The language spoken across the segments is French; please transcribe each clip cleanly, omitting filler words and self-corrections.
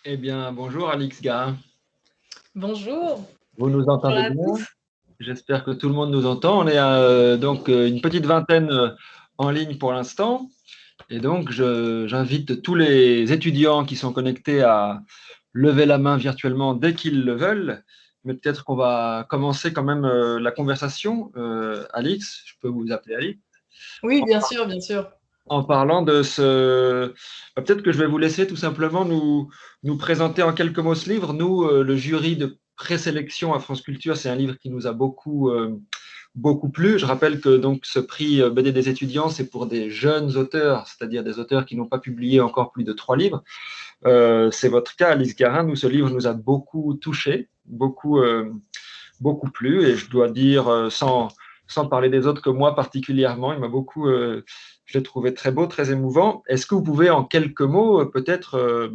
Eh bien, bonjour Alix Garin. Bonjour, Vous nous bonjour entendez à bien? tous. J'espère que tout le monde nous entend. On est donc une petite vingtaine en ligne pour l'instant. Et donc, j'invite tous les étudiants qui sont connectés à lever la main virtuellement dès qu'ils le veulent. Mais peut-être qu'on va commencer quand même la conversation. Alix, je peux vous appeler Alix. Oui, bien sûr, bien sûr. En parlant de ce... Peut-être que je vais vous laisser tout simplement nous présenter en quelques mots ce livre. Nous, le jury de présélection à France Culture, c'est un livre qui nous a beaucoup plu. Je rappelle que donc ce prix BD des étudiants, c'est pour des jeunes auteurs, c'est-à-dire des auteurs qui n'ont pas publié encore plus de 3 livres. C'est votre cas, Alice Garin. Nous, ce livre nous a beaucoup touché, beaucoup plu. Et je dois dire, sans parler des autres, que moi particulièrement, il m'a je l'ai trouvé très beau, très émouvant. Est-ce que vous pouvez, en quelques mots, peut-être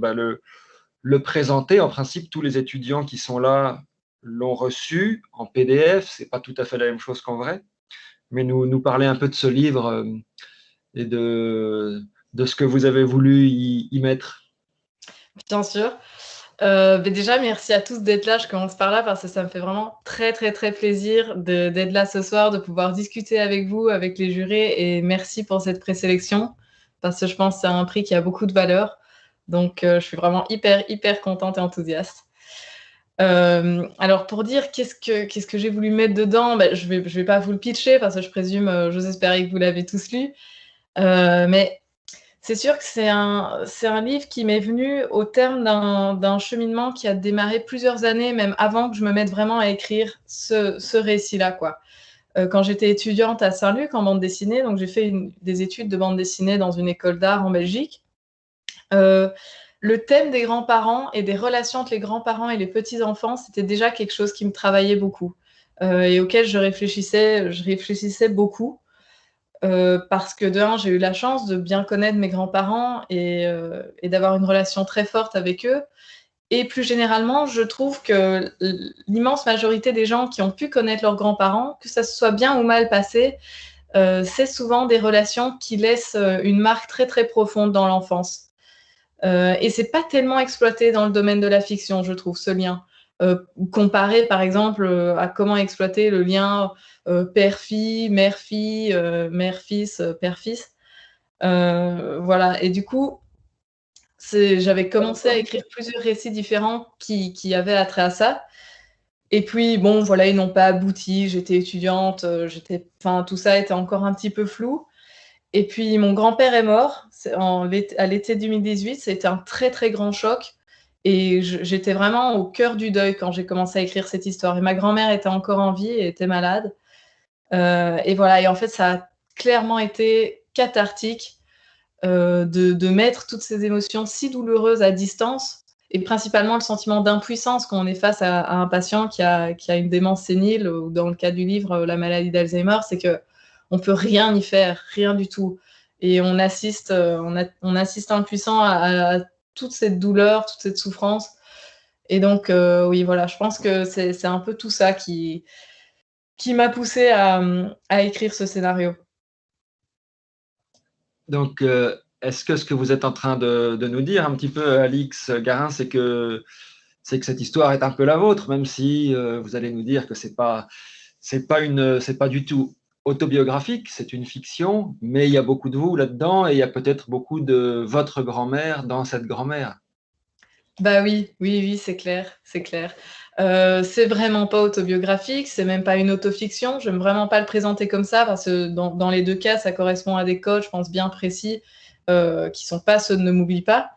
le présenter? En principe, tous les étudiants qui sont là l'ont reçu en PDF. C'est pas tout à fait la même chose qu'en vrai. Mais nous parler un peu de ce livre et de ce que vous avez voulu y mettre. Bien sûr. Mais déjà, merci à tous d'être là. Je commence par là parce que ça me fait vraiment très, très, très plaisir d'être là ce soir, de pouvoir discuter avec vous, avec les jurés. Et merci pour cette présélection parce que je pense que c'est un prix qui a beaucoup de valeur. Donc, je suis vraiment hyper, hyper contente et enthousiaste. Alors, pour dire qu'est-ce que j'ai voulu mettre dedans, ben, je vais pas vous le pitcher parce que je présume, j'ose espérer que vous l'avez tous lu. Mais c'est sûr que c'est un livre qui m'est venu au terme d'un cheminement qui a démarré plusieurs années, même avant que je me mette vraiment à écrire ce récit-là, quoi. Quand j'étais étudiante à Saint-Luc en bande dessinée, donc j'ai fait des études de bande dessinée dans une école d'art en Belgique. Euh, le thème des grands-parents et des relations entre les grands-parents et les petits-enfants, c'était déjà quelque chose qui me travaillait beaucoup et auquel je réfléchissais beaucoup. Parce que de un, j'ai eu la chance de bien connaître mes grands-parents et d'avoir une relation très forte avec eux. Et plus généralement, je trouve que l'immense majorité des gens qui ont pu connaître leurs grands-parents, que ça se soit bien ou mal passé, c'est souvent des relations qui laissent une marque très très profonde dans l'enfance. Et c'est pas tellement exploité dans le domaine de la fiction, je trouve, ce lien. Comparé, par exemple, à comment exploiter le lien père-fille, mère-fille, mère-fils, père-fils. Voilà. Et du coup, j'avais commencé à écrire plusieurs récits différents qui avaient attrait à ça. Et puis, bon, voilà, ils n'ont pas abouti. J'étais étudiante, enfin, tout ça était encore un petit peu flou. Et puis, mon grand-père est mort à l'été 2018. C'était un très, très grand choc. Et j'étais vraiment au cœur du deuil quand j'ai commencé à écrire cette histoire. Et ma grand-mère était encore en vie et était malade. Et voilà. Et en fait, ça a clairement été cathartique de mettre toutes ces émotions si douloureuses à distance. Et principalement le sentiment d'impuissance quand on est face à un patient qui a une démence sénile, ou dans le cas du livre, la maladie d'Alzheimer, c'est que on peut rien y faire, rien du tout. Et on assiste impuissant à toute cette douleur, toute cette souffrance. Et donc, oui, voilà, je pense que c'est un peu tout ça qui m'a poussée à écrire ce scénario. Donc, est-ce que ce que vous êtes en train de nous dire un petit peu, Alix Garin, c'est que cette histoire est un peu la vôtre, même si vous allez nous dire que c'est pas du tout autobiographique, c'est une fiction, mais il y a beaucoup de vous là-dedans et il y a peut-être beaucoup de votre grand-mère dans cette grand-mère. Bah oui, oui, oui, c'est clair, c'est clair. C'est vraiment pas autobiographique, c'est même pas une autofiction. J'aime vraiment pas le présenter comme ça parce que dans les deux cas, ça correspond à des codes, je pense, bien précis, qui sont pas ceux de Ne m'oublie pas.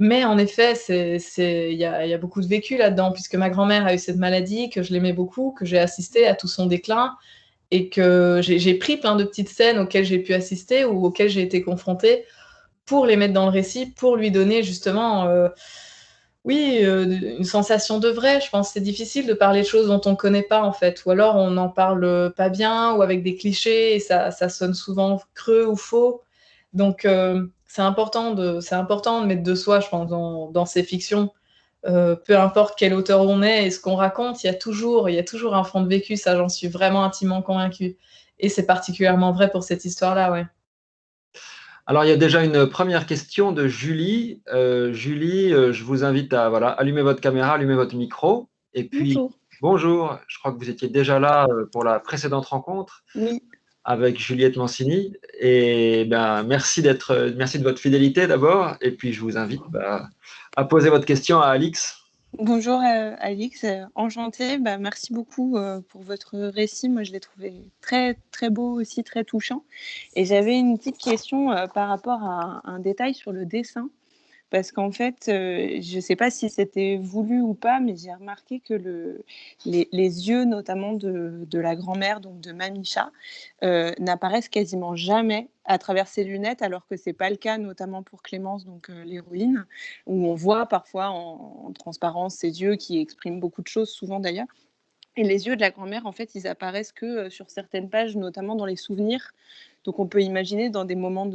Mais en effet, il y a beaucoup de vécu là-dedans, puisque ma grand-mère a eu cette maladie, que je l'aimais beaucoup, que j'ai assisté à tout son déclin, et que j'ai pris plein de petites scènes auxquelles j'ai pu assister ou auxquelles j'ai été confrontée pour les mettre dans le récit, pour lui donner justement oui, une sensation de vrai. Je pense que c'est difficile de parler de choses dont on ne connaît pas, en fait. Ou alors on n'en parle pas bien ou avec des clichés et ça sonne souvent creux ou faux. Donc c'est important de mettre de soi, je pense, dans ces fictions. Peu importe quel auteur on est et ce qu'on raconte, il y a toujours un fond de vécu, ça j'en suis vraiment intimement convaincue. Et c'est particulièrement vrai pour cette histoire-là, ouais. Alors, il y a déjà une première question de Julie. Julie, je vous invite à allumer votre caméra, allumer votre micro. Et puis, Bonjour. bonjour, je crois que vous étiez déjà là pour la précédente rencontre Oui. avec Juliette Mancini. Et ben, merci de votre fidélité d'abord. Et puis, je vous invite à poser votre question à Alix. Bonjour Alix, enchantée. Merci beaucoup pour votre récit. Moi, je l'ai trouvé très très beau aussi, très touchant. Et j'avais une petite question par rapport à un détail sur le dessin. Parce qu'en fait, je ne sais pas si c'était voulu ou pas, mais j'ai remarqué que les yeux, notamment de la grand-mère, donc de Mamicha, n'apparaissent quasiment jamais à travers ses lunettes, alors que ce n'est pas le cas, notamment pour Clémence, donc l'héroïne, où on voit parfois en transparence ses yeux qui expriment beaucoup de choses, souvent d'ailleurs. Et les yeux de la grand-mère, en fait, ils apparaissent que sur certaines pages, notamment dans les souvenirs. Donc on peut imaginer dans des moments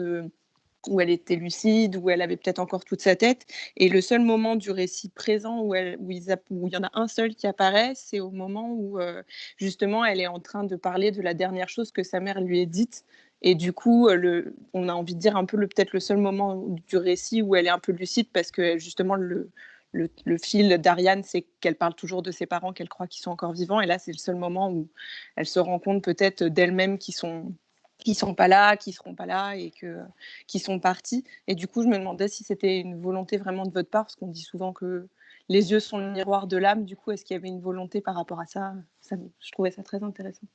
où elle était lucide, où elle avait peut-être encore toute sa tête. Et le seul moment du récit présent où il y en a un seul qui apparaît, c'est au moment où justement elle est en train de parler de la dernière chose que sa mère lui ait dite. Et du coup, on a envie de dire un peu peut-être le seul moment du récit où elle est un peu lucide, parce que justement le fil d'Ariane, c'est qu'elle parle toujours de ses parents qu'elle croit qu'ils sont encore vivants. Et là, c'est le seul moment où elle se rend compte peut-être d'elle-même qui sont pas là, qui seront pas là et qui sont partis. Et du coup, je me demandais si c'était une volonté vraiment de votre part, parce qu'on dit souvent que les yeux sont le miroir de l'âme. Du coup, est-ce qu'il y avait une volonté par rapport à ça, je trouvais ça très intéressant.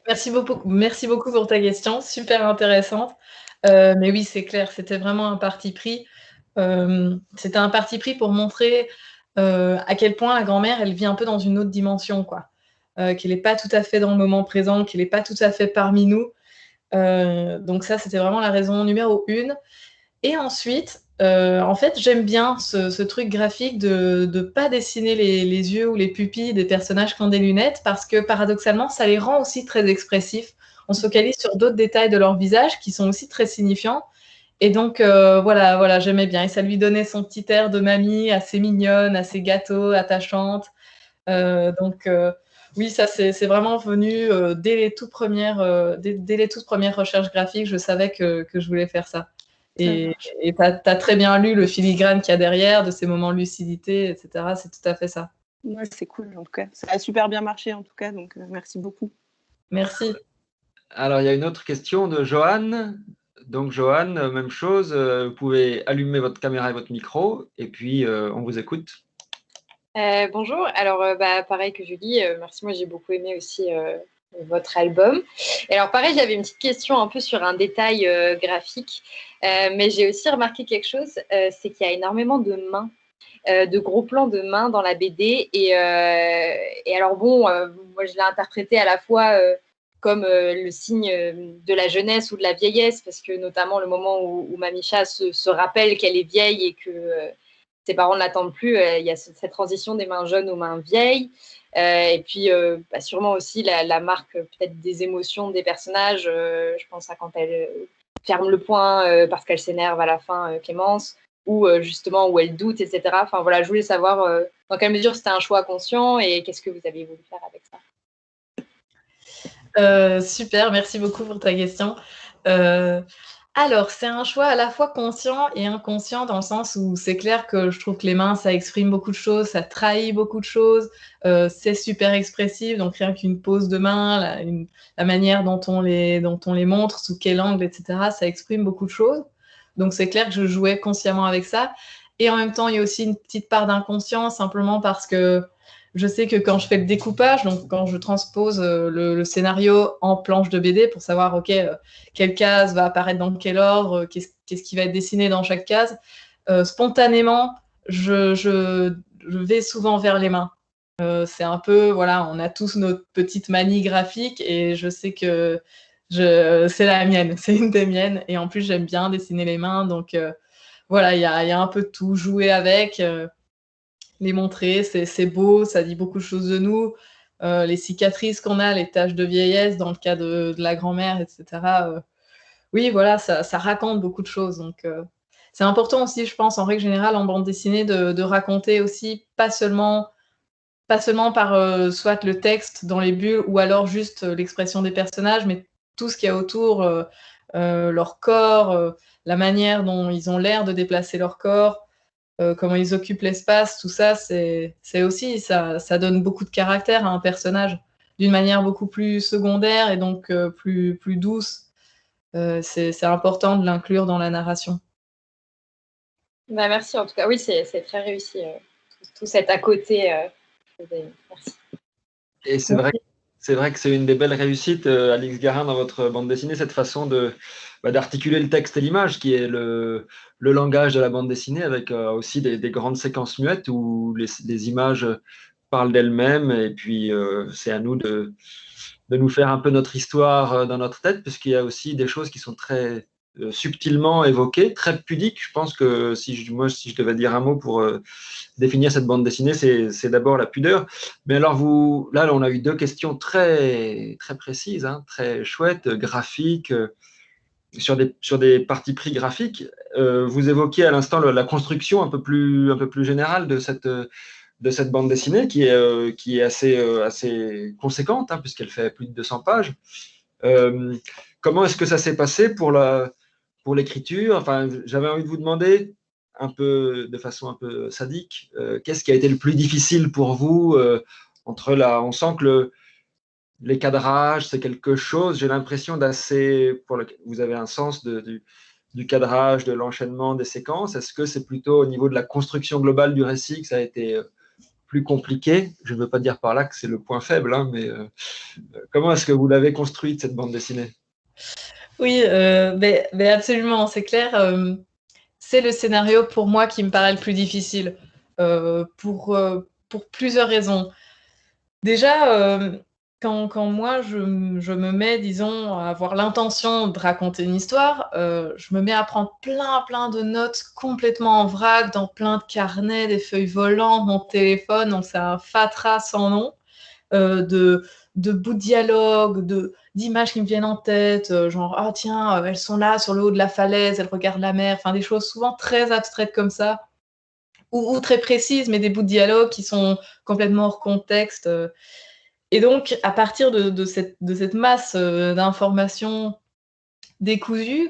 Merci beaucoup pour ta question, super intéressante. Mais oui, c'est clair, c'était vraiment un parti pris. C'était un parti pris pour montrer à quel point la grand-mère, elle vit un peu dans une autre dimension, quoi. Qu'elle n'est pas tout à fait dans le moment présent, qu'elle n'est pas tout à fait parmi nous. Donc ça, c'était vraiment la raison numéro 1. Et ensuite, en fait, j'aime bien ce truc graphique de ne pas dessiner les yeux ou les pupilles des personnages qui ont des lunettes, parce que paradoxalement, ça les rend aussi très expressifs. On se focalise sur d'autres détails de leur visage qui sont aussi très signifiants. Et donc, voilà, j'aimais bien. Et ça lui donnait son petit air de mamie, assez mignonne, assez gâteau, attachante. Donc, oui, ça, c'est vraiment venu dès les toutes premières recherches graphiques. Je savais que je voulais faire ça. Et tu as très bien lu le filigrane qu'il y a derrière, de ces moments de lucidité, etc. C'est tout à fait ça. Ouais, c'est cool, en tout cas. Ça a super bien marché, en tout cas, donc merci beaucoup. Merci. Alors, il y a une autre question de Johan. Donc, Johan, même chose, vous pouvez allumer votre caméra et votre micro, et puis on vous écoute. Bonjour, alors pareil que Julie, merci, moi j'ai beaucoup aimé aussi votre album. Et alors pareil, j'avais une petite question un peu sur un détail graphique, mais j'ai aussi remarqué quelque chose, c'est qu'il y a énormément de mains, de gros plans de mains dans la BD, et alors bon, moi je l'ai interprété à la fois comme le signe de la jeunesse ou de la vieillesse, parce que notamment le moment où Mamicha se rappelle qu'elle est vieille et que ses parents ne l'attendent plus, il y a cette transition des mains jeunes aux mains vieilles. Et puis, sûrement aussi la marque peut-être des émotions des personnages. Je pense à quand elle ferme le poing parce qu'elle s'énerve à la fin, Clémence, ou justement où elle doute, etc. Enfin voilà, je voulais savoir dans quelle mesure c'était un choix conscient et qu'est-ce que vous avez voulu faire avec ça. Super, merci beaucoup pour ta question. Alors, c'est un choix à la fois conscient et inconscient, dans le sens où c'est clair que je trouve que les mains, ça exprime beaucoup de choses, ça trahit beaucoup de choses, c'est super expressif, donc rien qu'une pose de main, la manière dont on les montre, sous quel angle, etc., ça exprime beaucoup de choses. Donc c'est clair que je jouais consciemment avec ça. Et en même temps, il y a aussi une petite part d'inconscient, simplement parce que je sais que quand je fais le découpage, donc quand je transpose le scénario en planche de BD pour savoir, OK, quelle case va apparaître dans quel ordre, qu'est-ce qui va être dessiné dans chaque case, spontanément, je vais souvent vers les mains. C'est un peu, voilà, on a tous notre petite manie graphique et je sais que c'est la mienne, c'est une des miennes. Et en plus, j'aime bien dessiner les mains, donc voilà, il y a un peu de tout, jouer avec. Les montrer, c'est beau, ça dit beaucoup de choses de nous. Les cicatrices qu'on a, les taches de vieillesse dans le cas de la grand-mère, etc. Oui, voilà, ça raconte beaucoup de choses. Donc, c'est important aussi, je pense, en règle générale, en bande dessinée, de raconter aussi, pas seulement par soit le texte dans les bulles ou alors juste l'expression des personnages, mais tout ce qu'il y a autour, leur corps, la manière dont ils ont l'air de déplacer leur corps, comment ils occupent l'espace, tout ça, c'est aussi, ça donne beaucoup de caractère à un personnage, d'une manière beaucoup plus secondaire et donc plus douce. C'est important de l'inclure dans la narration. Bah, merci en tout cas. Oui, c'est très réussi. Tout cet à côté. Merci. Et c'est vrai que c'est une des belles réussites, Alix Garin, dans votre bande dessinée, cette façon d'articuler le texte et l'image, qui est le langage de la bande dessinée, avec aussi des grandes séquences muettes où les images parlent d'elles-mêmes, et puis c'est à nous de nous faire un peu notre histoire dans notre tête, puisqu'il y a aussi des choses qui sont très subtilement évoquées, très pudiques. Je pense que si je devais dire un mot pour définir cette bande dessinée, c'est d'abord la pudeur. Mais alors, là, on a eu deux questions très, très précises, hein, très chouettes, graphiques, sur des parties pris graphiques. Vous évoquiez à l'instant la construction un peu plus générale de cette bande dessinée, qui est assez conséquente, hein, puisqu'elle fait plus de 200 pages. Comment est-ce que ça s'est passé pour l'écriture? Enfin, j'avais envie de vous demander, de façon un peu sadique, qu'est-ce qui a été le plus difficile pour vous on sent que les cadrages, c'est quelque chose, j'ai l'impression vous avez un sens du cadrage, de l'enchaînement des séquences. Est-ce que c'est plutôt au niveau de la construction globale du récit que ça a été plus compliqué? Je ne veux pas dire par là que c'est le point faible, hein, mais comment est-ce que vous l'avez construite, cette bande dessinée? Oui, mais absolument, c'est clair. C'est le scénario pour moi qui me paraît le plus difficile, pour plusieurs raisons. Déjà, quand moi je me mets, disons, à avoir l'intention de raconter une histoire, je me mets à prendre plein de notes complètement en vrac, dans plein de carnets, des feuilles volantes, mon téléphone, donc c'est un fatras sans nom, de bouts de dialogue, d'images qui me viennent en tête, genre ah tiens, elles sont là sur le haut de la falaise, elles regardent la mer, enfin des choses souvent très abstraites comme ça, ou très précises, mais des bouts de dialogue qui sont complètement hors contexte. Et donc, à partir de cette masse d'informations décousues,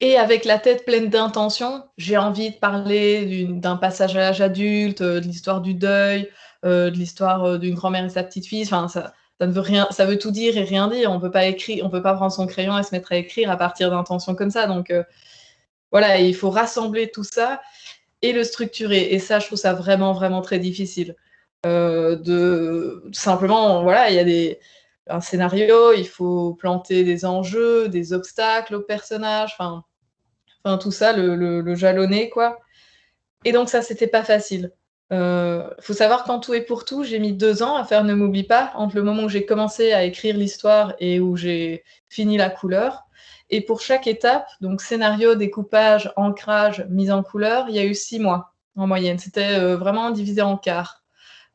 et avec la tête pleine d'intentions, j'ai envie de parler d'un passage à l'âge adulte, de l'histoire du deuil, de l'histoire d'une grand-mère et sa petite-fille. Enfin, ça ne veut rien, ça veut tout dire et rien dire. On peut pas prendre son crayon et se mettre à écrire à partir d'intentions comme ça. Donc voilà, il faut rassembler tout ça et le structurer. Et ça, je trouve ça vraiment très difficile. Simplement, voilà, il y a un scénario, il faut planter des enjeux, des obstacles aux personnages, enfin tout ça, le jalonner, quoi. Et donc ça, c'était pas facile. Faut savoir qu'en tout et pour tout, j'ai mis 2 ans à faire Ne m'oublie pas, entre le moment où j'ai commencé à écrire l'histoire et où j'ai fini la couleur. Et pour chaque étape, donc scénario, découpage, ancrage, mise en couleur, il y a eu 6 mois en moyenne. C'était vraiment divisé en quarts.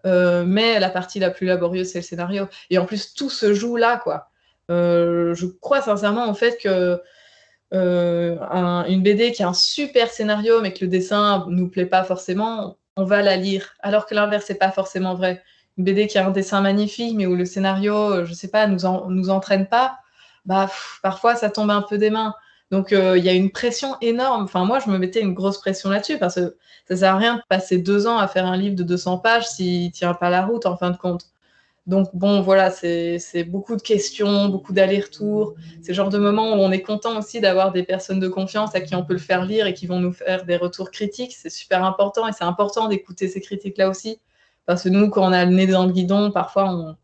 Mais la partie la plus laborieuse, c'est le scénario. Et en plus, tout se joue là, quoi. Je crois sincèrement, en fait, que une BD qui a un super scénario, mais que le dessin nous plaît pas forcément, on va la lire. Alors que l'inverse, c'est pas forcément vrai. Une BD qui a un dessin magnifique, mais où le scénario, je sais pas, nous entraîne pas, bah, parfois, ça tombe un peu des mains. Donc, il y a une pression énorme. Enfin, moi, je me mettais une grosse pression là-dessus, parce que ça sert à rien de passer 2 ans à faire un livre de 200 pages s'il tient pas la route, en fin de compte. Donc bon, voilà, c'est beaucoup de questions, beaucoup d'allers-retours. C'est le genre de moment où on est content aussi d'avoir des personnes de confiance à qui on peut le faire lire et qui vont nous faire des retours critiques. C'est super important et c'est important d'écouter ces critiques-là aussi. Parce que nous, quand on a le nez dans le guidon, parfois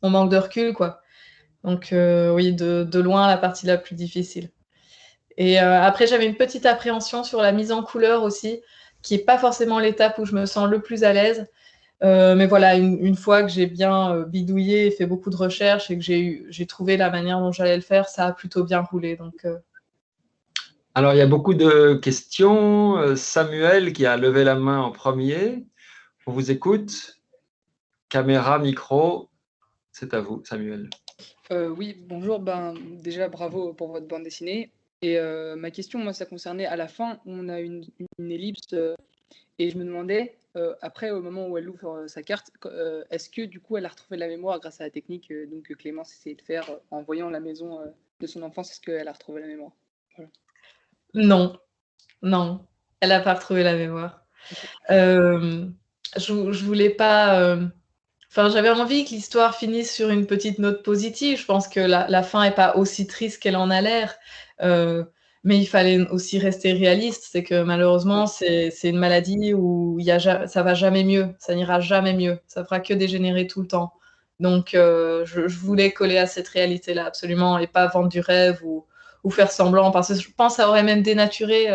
on manque de recul, quoi. Donc oui, de loin, la partie la plus difficile. Et après, j'avais une petite appréhension sur la mise en couleur aussi, qui n'est pas forcément l'étape où je me sens le plus à l'aise. Mais voilà, une fois que j'ai bien bidouillé et fait beaucoup de recherches et que j'ai trouvé la manière dont j'allais le faire, ça a plutôt bien roulé. Donc, Alors, il y a beaucoup de questions. Samuel qui a levé la main en premier. On vous écoute. Caméra, micro, c'est à vous, Samuel. Oui, bonjour. Ben, déjà, bravo pour votre bande dessinée. Et ma question, moi, ça concernait à la fin, on a une ellipse et je me demandais, après, au moment où elle ouvre sa carte, est-ce que du coup, elle a retrouvé la mémoire grâce à la technique que Clémence essayait de faire en voyant la maison de son enfance, est-ce qu'elle a retrouvé la mémoire? Non, non, elle n'a pas retrouvé la mémoire. Ok. Je voulais pas. Enfin, j'avais envie que l'histoire finisse sur une petite note positive. Je pense que la fin n'est pas aussi triste qu'elle en a l'air. Mais il fallait aussi rester réaliste. C'est que malheureusement, c'est une maladie où ça va jamais mieux. Ça n'ira jamais mieux. Ça fera que dégénérer tout le temps. Donc, je voulais coller à cette réalité-là, absolument, et pas vendre du rêve ou faire semblant. Parce que je pense que ça aurait même dénaturé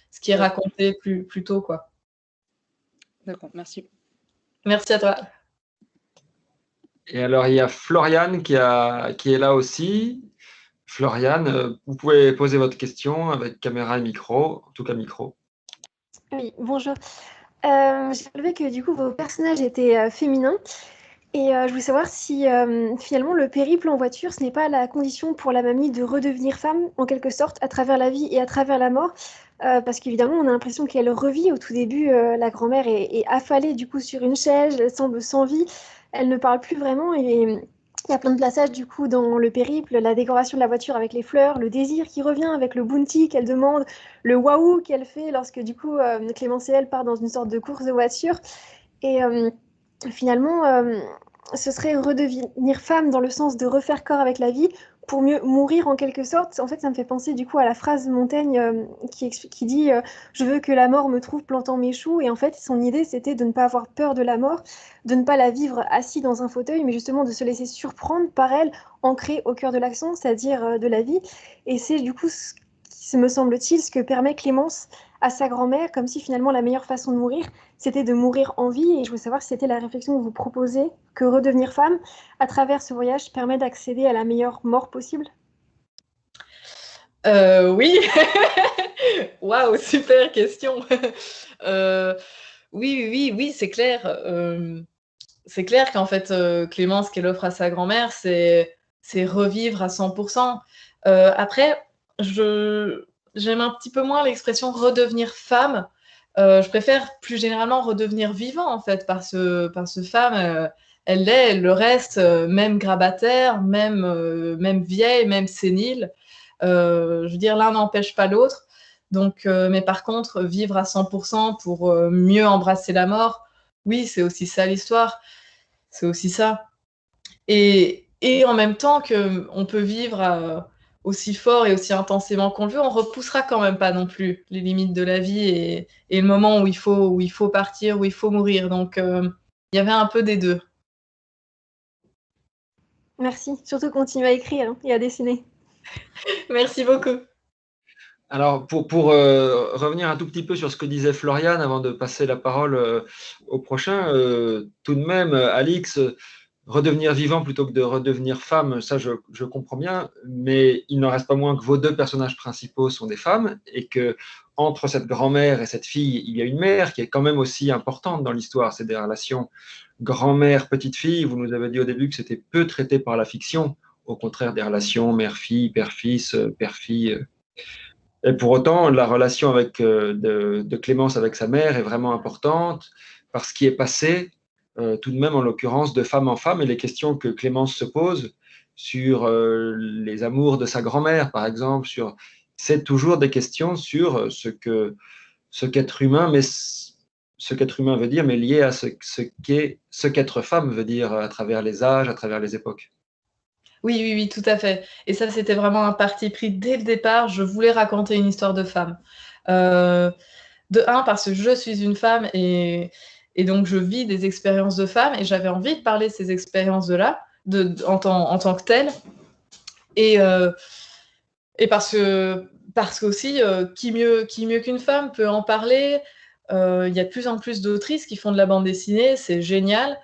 ce qui est raconté plus tôt, quoi. D'accord, merci. Merci à toi. Et alors, il y a Floriane qui est là aussi. Floriane, vous pouvez poser votre question avec caméra et micro, en tout cas micro. Oui, bonjour. J'ai relevé que du coup vos personnages étaient féminins et je voulais savoir si finalement le périple en voiture, ce n'est pas la condition pour la mamie de redevenir femme en quelque sorte à travers la vie et à travers la mort, parce qu'évidemment on a l'impression qu'elle revit au tout début. La grand-mère est affalée du coup sur une chaise, elle semble sans vie, elle ne parle plus vraiment et il y a plein de passages du coup dans le périple, la décoration de la voiture avec les fleurs, le désir qui revient avec le bounty qu'elle demande, le waouh qu'elle fait lorsque du coup Clémence et elle part dans une sorte de course de voiture. Et finalement, ce serait redevenir femme dans le sens de refaire corps avec la vie pour mieux mourir en quelque sorte. En fait, ça me fait penser du coup à la phrase de Montaigne qui dit je veux que la mort me trouve plantant mes choux. Et en fait, son idée, c'était de ne pas avoir peur de la mort, de ne pas la vivre assis dans un fauteuil, mais justement de se laisser surprendre par elle, ancrée au cœur de l'action, c'est-à-dire de la vie. Et c'est du coup, me semble-t-il, ce que permet Clémence à sa grand-mère, comme si finalement la meilleure façon de mourir, c'était de mourir en vie. Et je voulais savoir si c'était la réflexion que vous proposez, que redevenir femme, à travers ce voyage, permet d'accéder à la meilleure mort possible. Oui. Waouh, super question. Oui, c'est clair. C'est clair qu'en fait, Clémence, qu'elle offre à sa grand-mère, c'est revivre à 100%. Après, j'aime un petit peu moins l'expression redevenir femme. Je préfère plus généralement redevenir vivant, en fait, parce que femme, elle l'est, elle le reste, même grabataire, même vieille, même sénile. Je veux dire, l'un n'empêche pas l'autre. Donc, mais par contre, vivre à 100% pour mieux embrasser la mort, oui, c'est aussi ça l'histoire. C'est aussi ça. Et en même temps qu'on peut vivre aussi fort et aussi intensément qu'on le veut, on repoussera quand même pas non plus les limites de la vie et le moment où il faut partir, où il faut mourir. Donc, il y avait un peu des deux. Merci. Surtout continuer à écrire et à dessiner. Merci beaucoup. Alors, pour revenir un tout petit peu sur ce que disait Floriane avant de passer la parole au prochain, tout de même, Alix, redevenir vivant plutôt que de redevenir femme, ça je comprends bien, mais il n'en reste pas moins que vos deux personnages principaux sont des femmes et que entre cette grand-mère et cette fille, il y a une mère qui est quand même aussi importante dans l'histoire. C'est des relations grand-mère, petite-fille. Vous nous avez dit au début que c'était peu traité par la fiction, au contraire des relations mère-fille, père-fils, père-fille. Et pour autant, la relation de Clémence avec sa mère est vraiment importante parce qu'il est passé, tout de même en l'occurrence, de femme en femme, et les questions que Clémence se pose sur les amours de sa grand-mère, par exemple, c'est toujours des questions sur ce qu'être humain, mais ce qu'être humain veut dire, mais lié à ce qu'être femme veut dire à travers les âges, à travers les époques. Oui, tout à fait. Et ça, c'était vraiment un parti pris dès le départ. Je voulais raconter une histoire de femme. De un, parce que je suis une femme et donc je vis des expériences de femme et j'avais envie de parler de ces expériences-là en tant que telles. Et parce que aussi, qui mieux qu'une femme peut en parler. Il y a de plus en plus d'autrices qui font de la bande dessinée, c'est génial.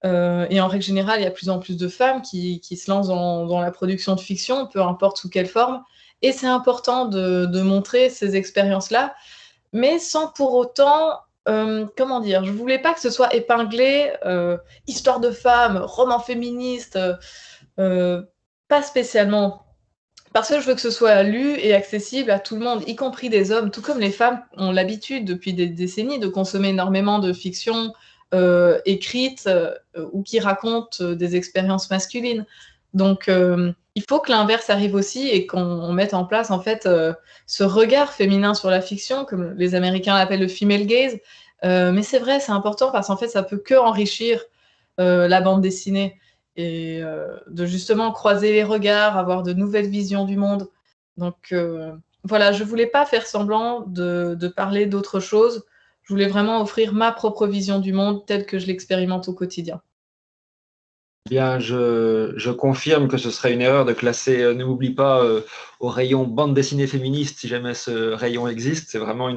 Et en règle générale, il y a de plus en plus de femmes qui se lancent dans la production de fiction, peu importe sous quelle forme. Et c'est important de montrer ces expériences-là, mais sans pour autant, comment dire, je voulais pas que ce soit épinglé, histoire de femmes, roman féministe, pas spécialement. Parce que je veux que ce soit lu et accessible à tout le monde, y compris des hommes, tout comme les femmes ont l'habitude depuis des décennies de consommer énormément de fiction écrite ou qui raconte des expériences masculines. Donc, il faut que l'inverse arrive aussi et qu'on mette en place en fait ce regard féminin sur la fiction, comme les Américains l'appellent le female gaze. Mais c'est vrai, c'est important parce qu'en fait, ça peut que enrichir la bande dessinée et de justement croiser les regards, avoir de nouvelles visions du monde. Donc voilà, je voulais pas faire semblant de parler d'autre chose. Je voulais vraiment offrir ma propre vision du monde telle que je l'expérimente au quotidien. Bien, je confirme que ce serait une erreur de classer Ne m'oublie pas au rayon bande dessinée féministe, si jamais ce rayon existe. C'est vraiment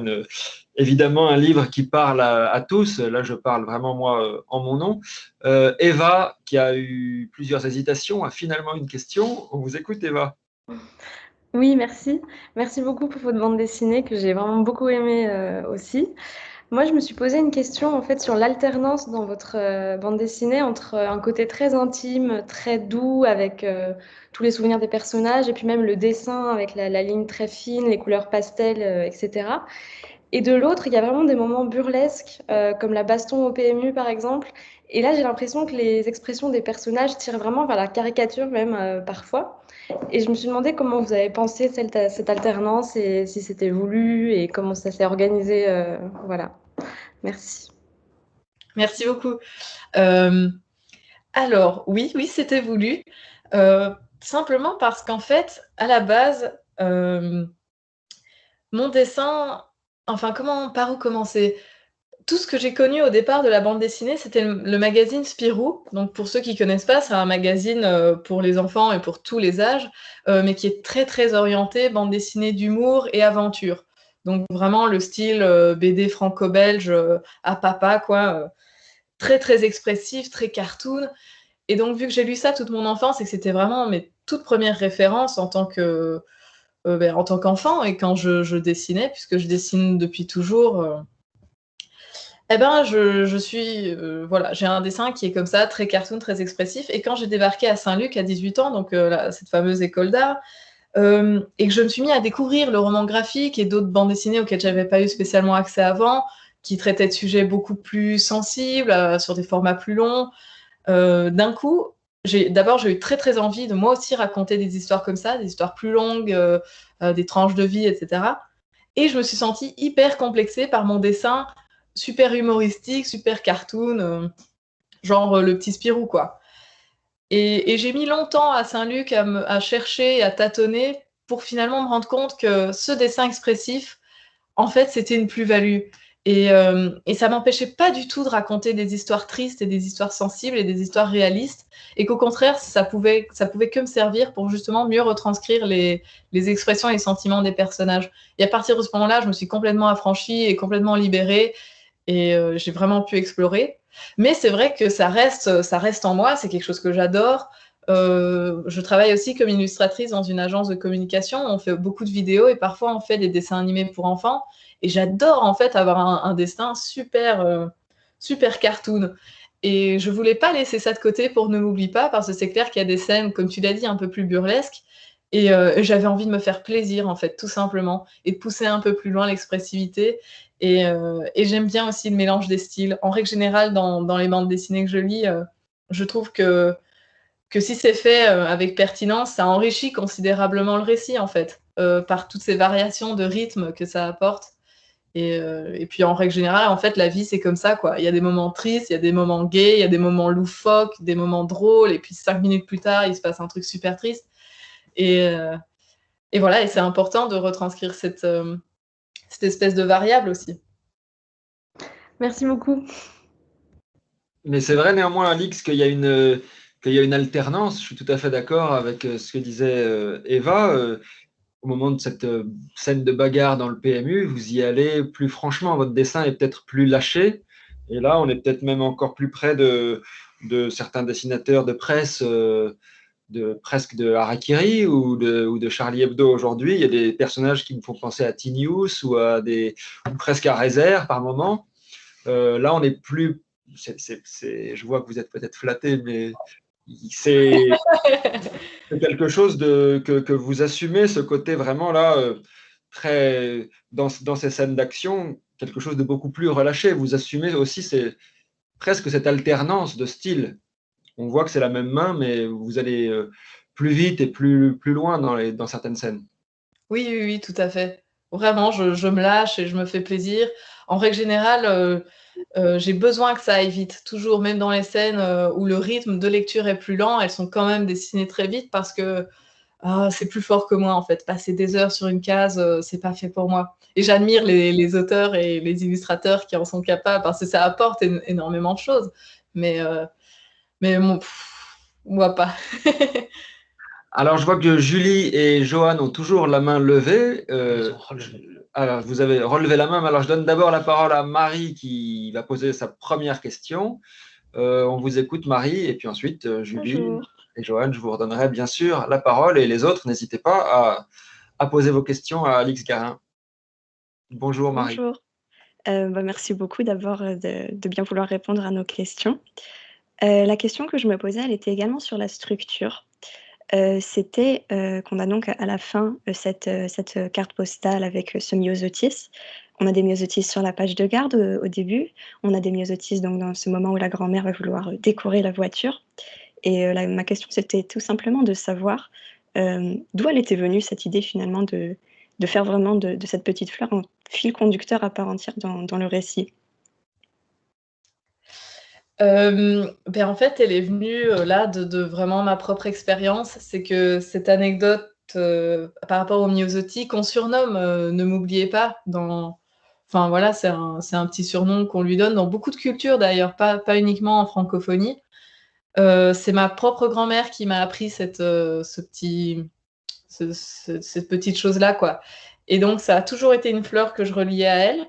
évidemment un livre qui parle à tous. Là, je parle vraiment moi en mon nom. Eva, qui a eu plusieurs hésitations, a finalement une question. On vous écoute, Eva. Oui, merci. Merci beaucoup pour votre bande dessinée que j'ai vraiment beaucoup aimée aussi. Moi, je me suis posé une question en fait sur l'alternance dans votre bande dessinée entre un côté très intime, très doux avec tous les souvenirs des personnages et puis même le dessin avec la ligne très fine, les couleurs pastel, etc. Et de l'autre, il y a vraiment des moments burlesques, comme la baston au PMU par exemple. Et là, j'ai l'impression que les expressions des personnages tirent vraiment vers la caricature même parfois. Et je me suis demandé comment vous avez pensé cette alternance et si c'était voulu et comment ça s'est organisé. Voilà. Merci. Merci beaucoup. Alors, oui, c'était voulu. Simplement parce qu'en fait, à la base, mon dessin, enfin, par où commencer? Tout ce que j'ai connu au départ de la bande dessinée, c'était le magazine Spirou. Donc, pour ceux qui connaissent pas, c'est un magazine pour les enfants et pour tous les âges, mais qui est très, très orienté bande dessinée d'humour et aventure. Donc, vraiment le style BD franco-belge à papa, quoi. Très, très expressif, très cartoon. Et donc, vu que j'ai lu ça toute mon enfance et que c'était vraiment mes toutes premières références en tant qu'enfant et quand je dessinais, puisque je dessine depuis toujours, eh ben, je suis, voilà, j'ai un dessin qui est comme ça, très cartoon, très expressif. Et quand j'ai débarqué à Saint-Luc à 18 ans, donc cette fameuse école d'art, et que je me suis mis à découvrir le roman graphique et d'autres bandes dessinées auxquelles j'avais pas eu spécialement accès avant, qui traitaient de sujets beaucoup plus sensibles, sur des formats plus longs, d'un coup, d'abord, j'ai eu très très envie de moi aussi raconter des histoires comme ça, des histoires plus longues, des tranches de vie, etc. Et je me suis sentie hyper complexée par mon dessin super humoristique, super cartoon, genre le petit Spirou, quoi. Et j'ai mis longtemps à Saint-Luc à chercher, à tâtonner pour finalement me rendre compte que ce dessin expressif, en fait, c'était une plus-value. Et ça m'empêchait pas du tout de raconter des histoires tristes et des histoires sensibles et des histoires réalistes. Et qu'au contraire, ça pouvait que me servir pour justement mieux retranscrire les expressions et les sentiments des personnages. Et à partir de ce moment-là, je me suis complètement affranchie et complètement libérée. Et j'ai vraiment pu explorer. Mais c'est vrai que ça reste en moi, c'est quelque chose que j'adore. Je travaille aussi comme illustratrice dans une agence de communication. On fait beaucoup de vidéos et parfois on fait des dessins animés pour enfants. Et j'adore en fait avoir un dessin super cartoon. Et je voulais pas laisser ça de côté pour Ne m'oublie pas, parce que c'est clair qu'il y a des scènes, comme tu l'as dit, un peu plus burlesques. Et j'avais envie de me faire plaisir, en fait, tout simplement, et de pousser un peu plus loin l'expressivité. Et j'aime bien aussi le mélange des styles. En règle générale, dans les bandes dessinées que je lis, je trouve que si c'est fait avec pertinence, ça enrichit considérablement le récit, en fait, par toutes ces variations de rythme que ça apporte. Et puis, en règle générale, en fait, la vie, c'est comme ça, quoi. Il y a des moments tristes, il y a des moments gays, il y a des moments loufoques, des moments drôles, et puis 5 minutes plus tard, il se passe un truc super triste. Et, euh, et voilà, et c'est important de retranscrire cette espèce de variable aussi. Merci beaucoup. Mais c'est vrai néanmoins, Alix, qu'il y a une alternance. Je suis tout à fait d'accord avec ce que disait Eva. Au moment de cette scène de bagarre dans le PMU, vous y allez plus franchement. Votre dessin est peut-être plus lâché. Et là, on est peut-être même encore plus près de certains dessinateurs de presse, presque de Harakiri ou de Charlie Hebdo aujourd'hui. Il y a des personnages qui me font penser à Tinius ou presque à Rezer par moment. Là, on est plus. Je vois que vous êtes peut-être flatté, mais c'est quelque chose que vous assumez, ce côté vraiment là, très dans ces scènes d'action, quelque chose de beaucoup plus relâché. Vous assumez aussi presque cette alternance de style on voit que c'est la même main, mais vous allez plus vite et plus loin dans certaines scènes. Oui, oui, oui, tout à fait. Vraiment, je me lâche et je me fais plaisir. En règle générale, j'ai besoin que ça aille vite. Toujours, même dans les scènes où le rythme de lecture est plus lent, elles sont quand même dessinées très vite parce que c'est plus fort que moi, en fait. Passer des heures sur une case, c'est pas fait pour moi. Et j'admire les auteurs et les illustrateurs qui en sont capables parce que ça apporte énormément de choses. Mais bon, moi pas. Alors, je vois que Julie et Johan ont toujours la main levée. Alors, vous avez relevé la main. Alors, je donne d'abord la parole à Marie qui va poser sa première question. On vous écoute, Marie, et puis ensuite, Julie Bonjour. et Johan, je vous redonnerai bien sûr la parole. Et les autres, n'hésitez pas à poser vos questions à Alix Garin. Bonjour, Marie. Bonjour. Merci beaucoup d'abord de bien vouloir répondre à nos questions. La question que je me posais, elle était également sur la structure. C'était qu'on a donc à la fin cette carte postale avec ce myosotis. On a des myosotis sur la page de garde au début. On a des myosotis donc dans ce moment où la grand-mère va vouloir décorer la voiture. Et ma question, c'était tout simplement de savoir d'où elle était venue cette idée finalement de faire vraiment de cette petite fleur un fil conducteur à part entière dans le récit. En fait, elle est venue là de vraiment ma propre expérience. C'est que cette anecdote par rapport au myosotis qu'on surnomme Ne m'oubliez pas. Enfin voilà, c'est un petit surnom qu'on lui donne dans beaucoup de cultures d'ailleurs, pas uniquement en francophonie. C'est ma propre grand-mère qui m'a appris cette petite chose-là, quoi. Et donc, ça a toujours été une fleur que je reliais à elle.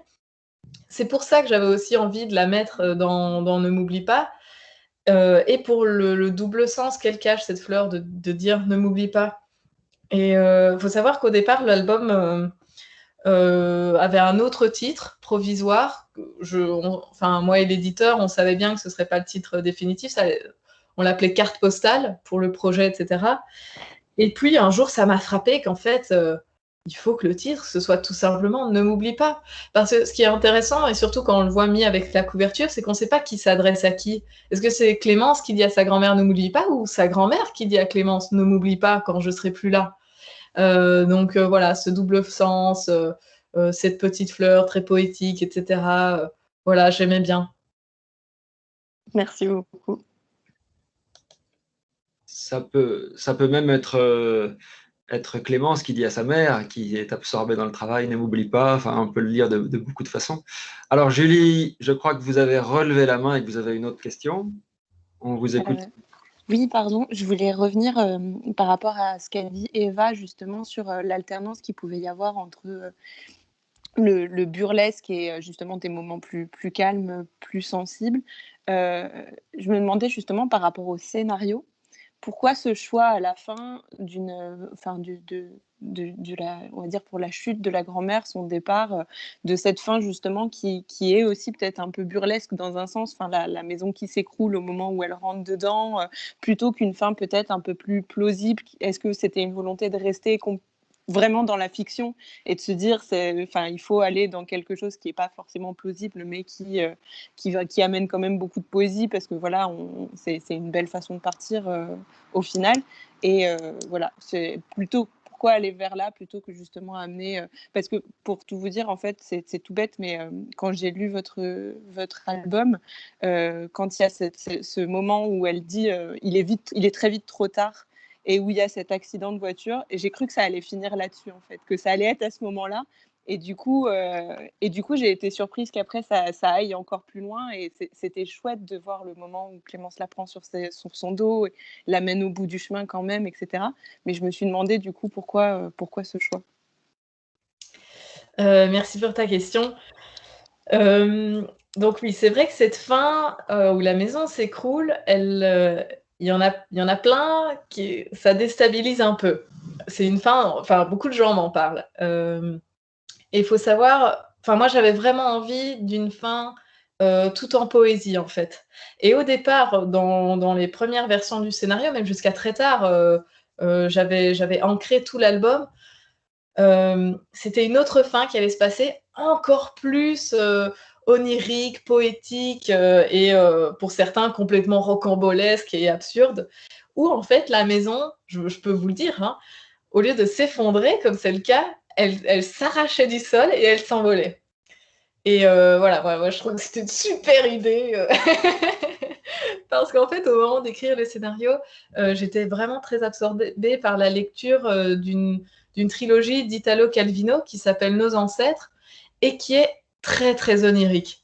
C'est pour ça que j'avais aussi envie de la mettre dans Ne m'oublie pas. Et pour le double sens qu'elle cache, cette fleur, de dire Ne m'oublie pas. Et faut savoir qu'au départ, l'album avait un autre titre provisoire. Moi et l'éditeur, on savait bien que ce ne serait pas le titre définitif. On l'appelait Carte postale pour le projet, etc. Et puis un jour, ça m'a frappé qu'en fait, il faut que le titre, ce soit tout simplement Ne m'oublie pas. Parce que ce qui est intéressant, et surtout quand on le voit mis avec la couverture, c'est qu'on ne sait pas qui s'adresse à qui. Est-ce que c'est Clémence qui dit à sa grand-mère Ne m'oublie pas, ou sa grand-mère qui dit à Clémence Ne m'oublie pas quand je serai plus là. Donc voilà, ce double sens, cette petite fleur très poétique, etc. Voilà, j'aimais bien. Merci beaucoup. Ça peut même être Clémence qui dit à sa mère, qui est absorbée dans le travail, ne m'oublie pas. Enfin, on peut le lire de beaucoup de façons. Alors, Julie, je crois que vous avez relevé la main et que vous avez une autre question. On vous écoute. Oui, pardon, je voulais revenir par rapport à ce qu'a dit Eva, justement, sur l'alternance qu'il pouvait y avoir entre le burlesque et justement des moments plus calmes, plus sensibles. Je me demandais justement par rapport au scénario, pourquoi ce choix à la fin on va dire pour la chute de la grand-mère, son départ, de cette fin justement qui est aussi peut-être un peu burlesque dans un sens, la maison qui s'écroule au moment où elle rentre dedans, plutôt qu'une fin peut-être un peu plus plausible. Est-ce que c'était une volonté de rester vraiment dans la fiction et de se dire il faut aller dans quelque chose qui n'est pas forcément plausible mais qui amène quand même beaucoup de poésie, parce que voilà, c'est une belle façon de partir au final, et voilà, c'est plutôt pourquoi aller vers là plutôt que justement amener parce que pour tout vous dire, en fait, c'est tout bête, mais quand j'ai lu votre album, quand il y a ce moment où elle dit il est très vite trop tard, et où il y a cet accident de voiture, et j'ai cru que ça allait finir là-dessus, en fait, que ça allait être à ce moment-là, et du coup j'ai été surprise qu'après ça aille encore plus loin, et c'était chouette de voir le moment où Clémence la prend sur son dos et l'amène au bout du chemin quand même, etc. Mais je me suis demandé du coup pourquoi ce choix. Merci pour ta question. Donc oui, c'est vrai que cette fin où la maison s'écroule, il y en a plein qui ça déstabilise un peu. C'est une fin, enfin beaucoup de gens m'en parlent. Et il faut savoir, enfin moi j'avais vraiment envie d'une fin tout en poésie en fait. Et au départ, dans les premières versions du scénario, même jusqu'à très tard, j'avais ancré tout l'album. C'était une autre fin qui allait se passer encore plus onirique, poétique et pour certains complètement rocambolesque et absurde, où en fait la maison, je peux vous le dire, hein, au lieu de s'effondrer comme c'est le cas, elle s'arrachait du sol et elle s'envolait. Et voilà, moi je trouve que c'était une super idée. Parce qu'en fait, au moment d'écrire le scénario, j'étais vraiment très absorbée par la lecture d'une trilogie d'Italo Calvino qui s'appelle Nos ancêtres et qui est très très onirique.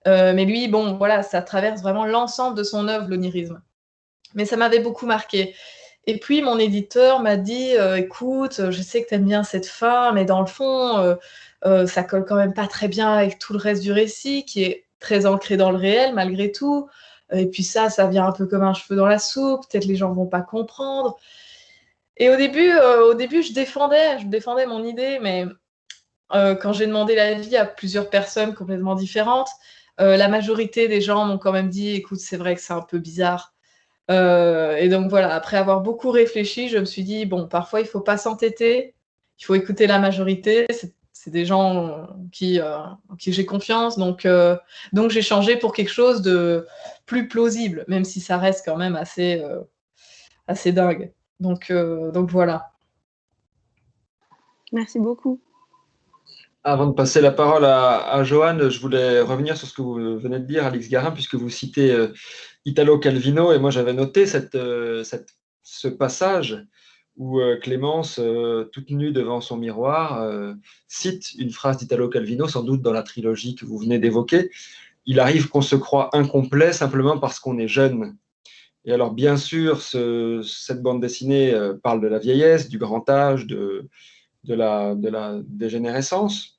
Mais lui, bon, voilà, ça traverse vraiment l'ensemble de son œuvre, l'onirisme. Mais ça m'avait beaucoup marqué. Et puis mon éditeur m'a dit écoute, je sais que tu aimes bien cette fin, mais dans le fond, ça colle quand même pas très bien avec tout le reste du récit, qui est très ancré dans le réel malgré tout. Et puis ça vient un peu comme un cheveu dans la soupe, peut-être les gens vont pas comprendre. Et au début je défendais mon idée, mais quand j'ai demandé l'avis à plusieurs personnes complètement différentes, la majorité des gens m'ont quand même dit écoute, c'est vrai que c'est un peu bizarre. Et donc voilà, après avoir beaucoup réfléchi, je me suis dit, bon, parfois il ne faut pas s'entêter, il faut écouter la majorité, c'est des gens en qui j'ai confiance, donc j'ai changé pour quelque chose de plus plausible, même si ça reste quand même assez dingue. Donc voilà. Merci beaucoup. Avant de passer la parole à Johan, je voulais revenir sur ce que vous venez de dire, Alix Garin, puisque vous citez Italo Calvino, et moi j'avais noté ce passage où Clémence, toute nue devant son miroir, cite une phrase d'Italo Calvino, sans doute dans la trilogie que vous venez d'évoquer. Il arrive qu'on se croit incomplet simplement parce qu'on est jeune. Et alors, bien sûr, cette bande dessinée parle de la vieillesse, du grand âge, de la dégénérescence.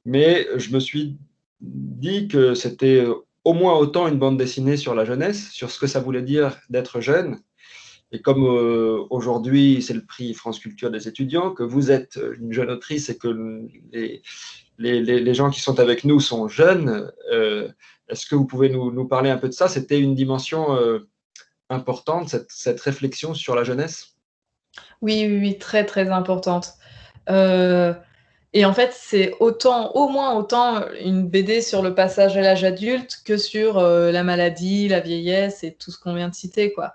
Mais je me suis dit que c'était au moins autant une bande dessinée sur la jeunesse, sur ce que ça voulait dire d'être jeune. Et comme aujourd'hui, c'est le prix France Culture des étudiants, que vous êtes une jeune autrice et que les gens qui sont avec nous sont jeunes, est-ce que vous pouvez nous parler un peu de ça? C'était une dimension importante, cette réflexion sur la jeunesse? Oui, très très importante. Et en fait, c'est au moins autant une BD sur le passage à l'âge adulte que sur la maladie, la vieillesse et tout ce qu'on vient de citer, quoi.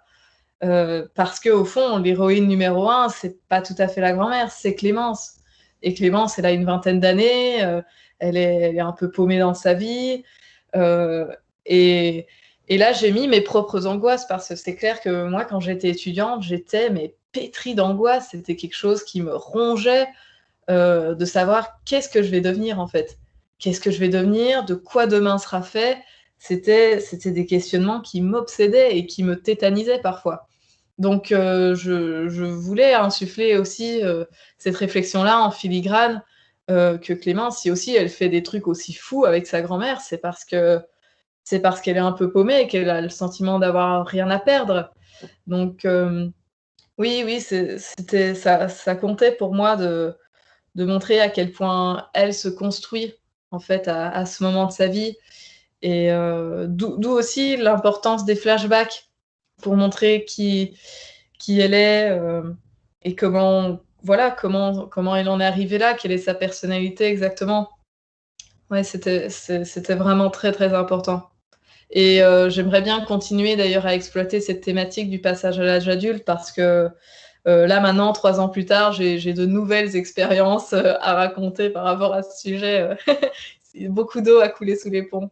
Parce qu'au fond, l'héroïne numéro 1, c'est pas tout à fait la grand-mère, c'est Clémence. Et Clémence, elle a une vingtaine d'années, elle est un peu paumée dans sa vie. euh, et, et là, j'ai mis mes propres angoisses parce que c'est clair que moi, quand j'étais étudiante, j'étais pétrie d'angoisse. C'était quelque chose qui me rongeait de savoir qu'est-ce que je vais devenir en fait. Qu'est-ce que je vais devenir? De quoi demain sera fait? C'était des questionnements qui m'obsédaient et qui me tétanisaient parfois. Donc, je voulais insuffler aussi cette réflexion-là en filigrane que Clémence, si aussi elle fait des trucs aussi fous avec sa grand-mère, c'est parce qu'elle est un peu paumée et qu'elle a le sentiment d'avoir rien à perdre. Donc, oui, ça comptait pour moi de montrer à quel point elle se construit en fait à ce moment de sa vie. Et d'où aussi l'importance des flashbacks pour montrer qui elle est et comment elle en est arrivée là, quelle est sa personnalité exactement. Ouais, c'était vraiment très très important. Et j'aimerais bien continuer d'ailleurs à exploiter cette thématique du passage à l'âge adulte parce que là maintenant, 3 ans plus tard, j'ai de nouvelles expériences à raconter par rapport à ce sujet. Beaucoup d'eau a coulé sous les ponts.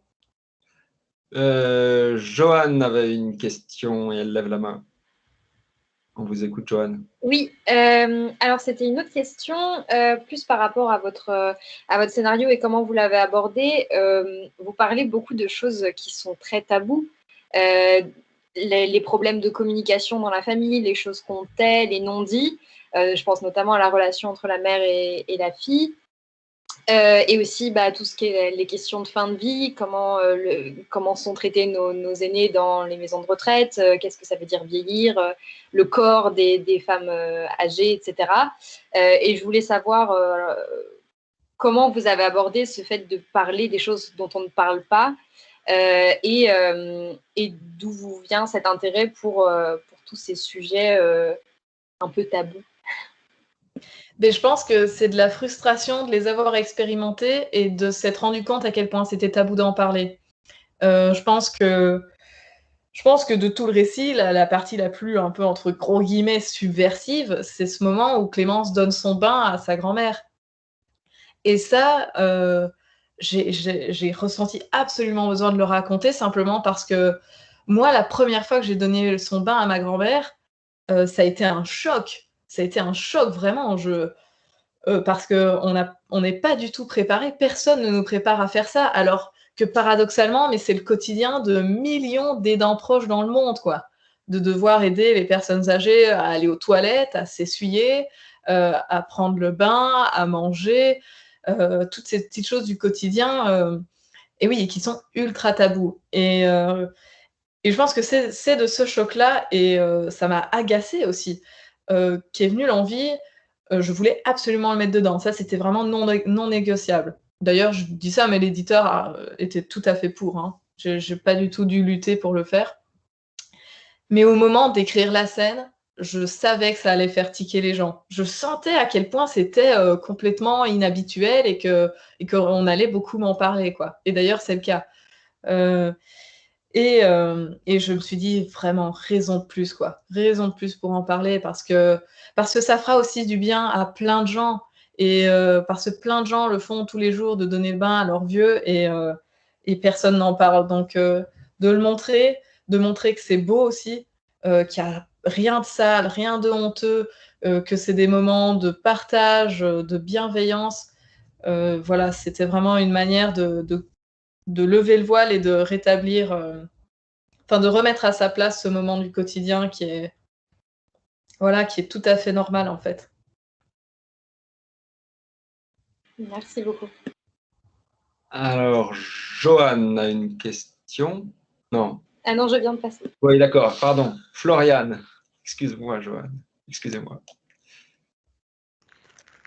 Johan avait une question et elle lève la main. On vous écoute, Johan. Oui, alors c'était une autre question, plus par rapport à votre scénario et comment vous l'avez abordé. Vous parlez beaucoup de choses qui sont très tabous, les problèmes de communication dans la famille, les choses qu'on tait, les non-dits. Je pense notamment à la relation entre la mère et la fille. Et aussi tout ce qui est les questions de fin de vie, comment sont traités nos aînés dans les maisons de retraite, qu'est-ce que ça veut dire vieillir, le corps des femmes âgées, etc. Et je voulais savoir comment vous avez abordé ce fait de parler des choses dont on ne parle pas et d'où vous vient cet intérêt pour tous ces sujets un peu tabous. Mais je pense que c'est de la frustration de les avoir expérimentés et de s'être rendu compte à quel point c'était tabou d'en parler. Je pense que de tout le récit, la partie la plus un peu entre gros guillemets subversive, c'est ce moment où Clémence donne son bain à sa grand-mère. Et ça, j'ai ressenti absolument besoin de le raconter simplement parce que moi, la première fois que j'ai donné son bain à ma grand-mère, ça a été un choc. Ça a été un choc vraiment. Parce qu'on n'est pas du tout préparé. Personne ne nous prépare à faire ça. Alors que paradoxalement, mais c'est le quotidien de millions d'aidants proches dans le monde, quoi. De devoir aider les personnes âgées à aller aux toilettes, à s'essuyer, à prendre le bain, à manger, toutes ces petites choses du quotidien, et oui, qui sont ultra tabous. Et je pense que c'est de ce choc-là, et ça m'a agacée aussi, qu'est venue l'envie. Je voulais absolument le mettre dedans. Ça, c'était vraiment non négociable. D'ailleurs, je dis ça, mais l'éditeur était tout à fait pour. Hein. J'ai pas du tout dû lutter pour le faire. Mais au moment d'écrire la scène, je savais que ça allait faire tiquer les gens. Je sentais à quel point c'était complètement inhabituel et qu'on allait beaucoup m'en parler, quoi. Et d'ailleurs, c'est le cas. Euh, et je me suis dit vraiment raison de plus, quoi. Raison de plus pour en parler parce que ça fera aussi du bien à plein de gens. Et parce que plein de gens le font tous les jours de donner le bain à leurs vieux et personne n'en parle. Donc de le montrer, de montrer que c'est beau aussi, qu'il n'y a rien de sale, rien de honteux, que c'est des moments de partage, de bienveillance. Voilà, c'était vraiment une manière de lever le voile et de rétablir, de remettre à sa place ce moment du quotidien qui est tout à fait normal en fait. Merci beaucoup. Alors, Johan a une question. Non. Ah non, je viens de passer. Oui, d'accord, pardon. Floriane. Excuse-moi, Johan. Excusez-moi.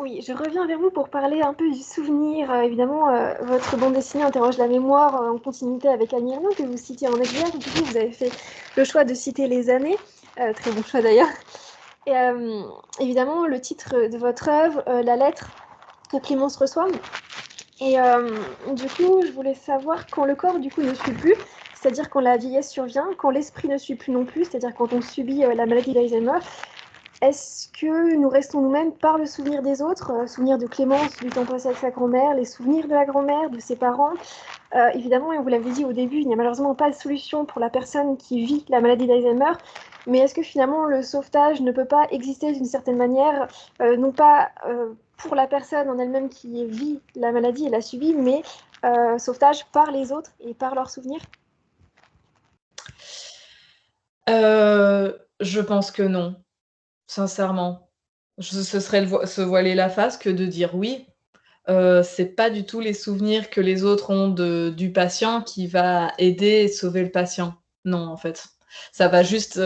Oui, je reviens vers vous pour parler un peu du souvenir. Évidemment, votre bande dessinée interroge la mémoire en continuité avec Annie Ernaux, que vous citiez en exergue. Du coup, vous avez fait le choix de citer les années. Très bon choix d'ailleurs. Et évidemment, le titre de votre œuvre, la lettre que Clémence reçoit. Et du coup, je voulais savoir quand le corps, du coup, ne suit plus, c'est-à-dire quand la vieillesse survient, quand l'esprit ne suit plus non plus, c'est-à-dire quand on subit la maladie d'Alzheimer, est-ce que nous restons nous-mêmes par le souvenir des autres, souvenir de Clémence, du temps passé avec sa grand-mère, les souvenirs de la grand-mère, de ses parents. Évidemment, et vous l'avez dit au début, il n'y a malheureusement pas de solution pour la personne qui vit la maladie d'Alzheimer, mais est-ce que finalement le sauvetage ne peut pas exister d'une certaine manière, non pas pour la personne en elle-même qui vit la maladie et la subit, mais sauvetage par les autres et par leurs souvenirs? Je pense que non. Sincèrement, ce serait se voiler la face que de dire oui. C'est pas du tout les souvenirs que les autres ont du patient qui va aider et sauver le patient. Non, en fait. Ça va juste.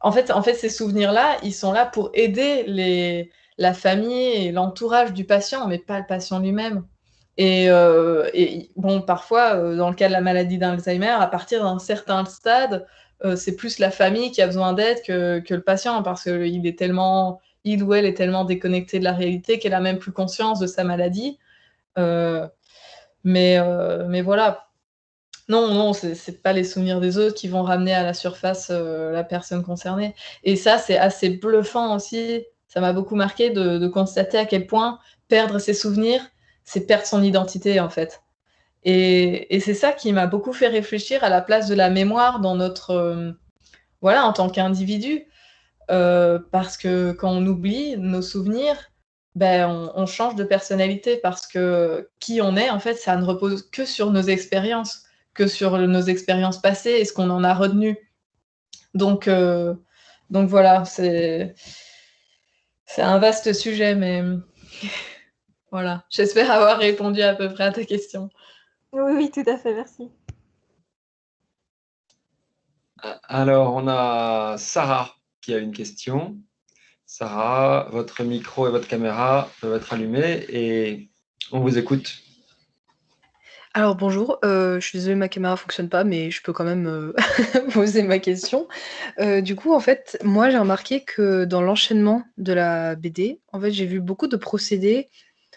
En fait, ces souvenirs-là, ils sont là pour aider la famille et l'entourage du patient, mais pas le patient lui-même. Et bon, parfois, dans le cas de la maladie d'Alzheimer, à partir d'un certain stade, c'est plus la famille qui a besoin d'aide que le patient, parce il ou elle est tellement déconnecté de la réalité qu'elle a même plus conscience de sa maladie. Mais voilà. Non, c'est pas les souvenirs des autres qui vont ramener à la surface la personne concernée. Et ça, c'est assez bluffant aussi. Ça m'a beaucoup marqué de constater à quel point perdre ses souvenirs, c'est perdre son identité, en fait. Et c'est ça qui m'a beaucoup fait réfléchir à la place de la mémoire dans notre... voilà, en tant qu'individu. Parce que quand on oublie nos souvenirs, ben, on change de personnalité parce que qui on est, en fait, ça ne repose que sur nos expériences, que sur nos expériences passées et ce qu'on en a retenu. Donc voilà, c'est un vaste sujet, mais voilà. J'espère avoir répondu à peu près à ta question. Oui, tout à fait, merci. Alors, on a Sarah qui a une question. Sarah, votre micro et votre caméra peuvent être allumés et on vous écoute. Alors bonjour, je suis désolée, ma caméra fonctionne pas, mais je peux quand même, poser ma question. Du coup, en fait, moi, j'ai remarqué que dans l'enchaînement de la BD, en fait, j'ai vu beaucoup de procédés,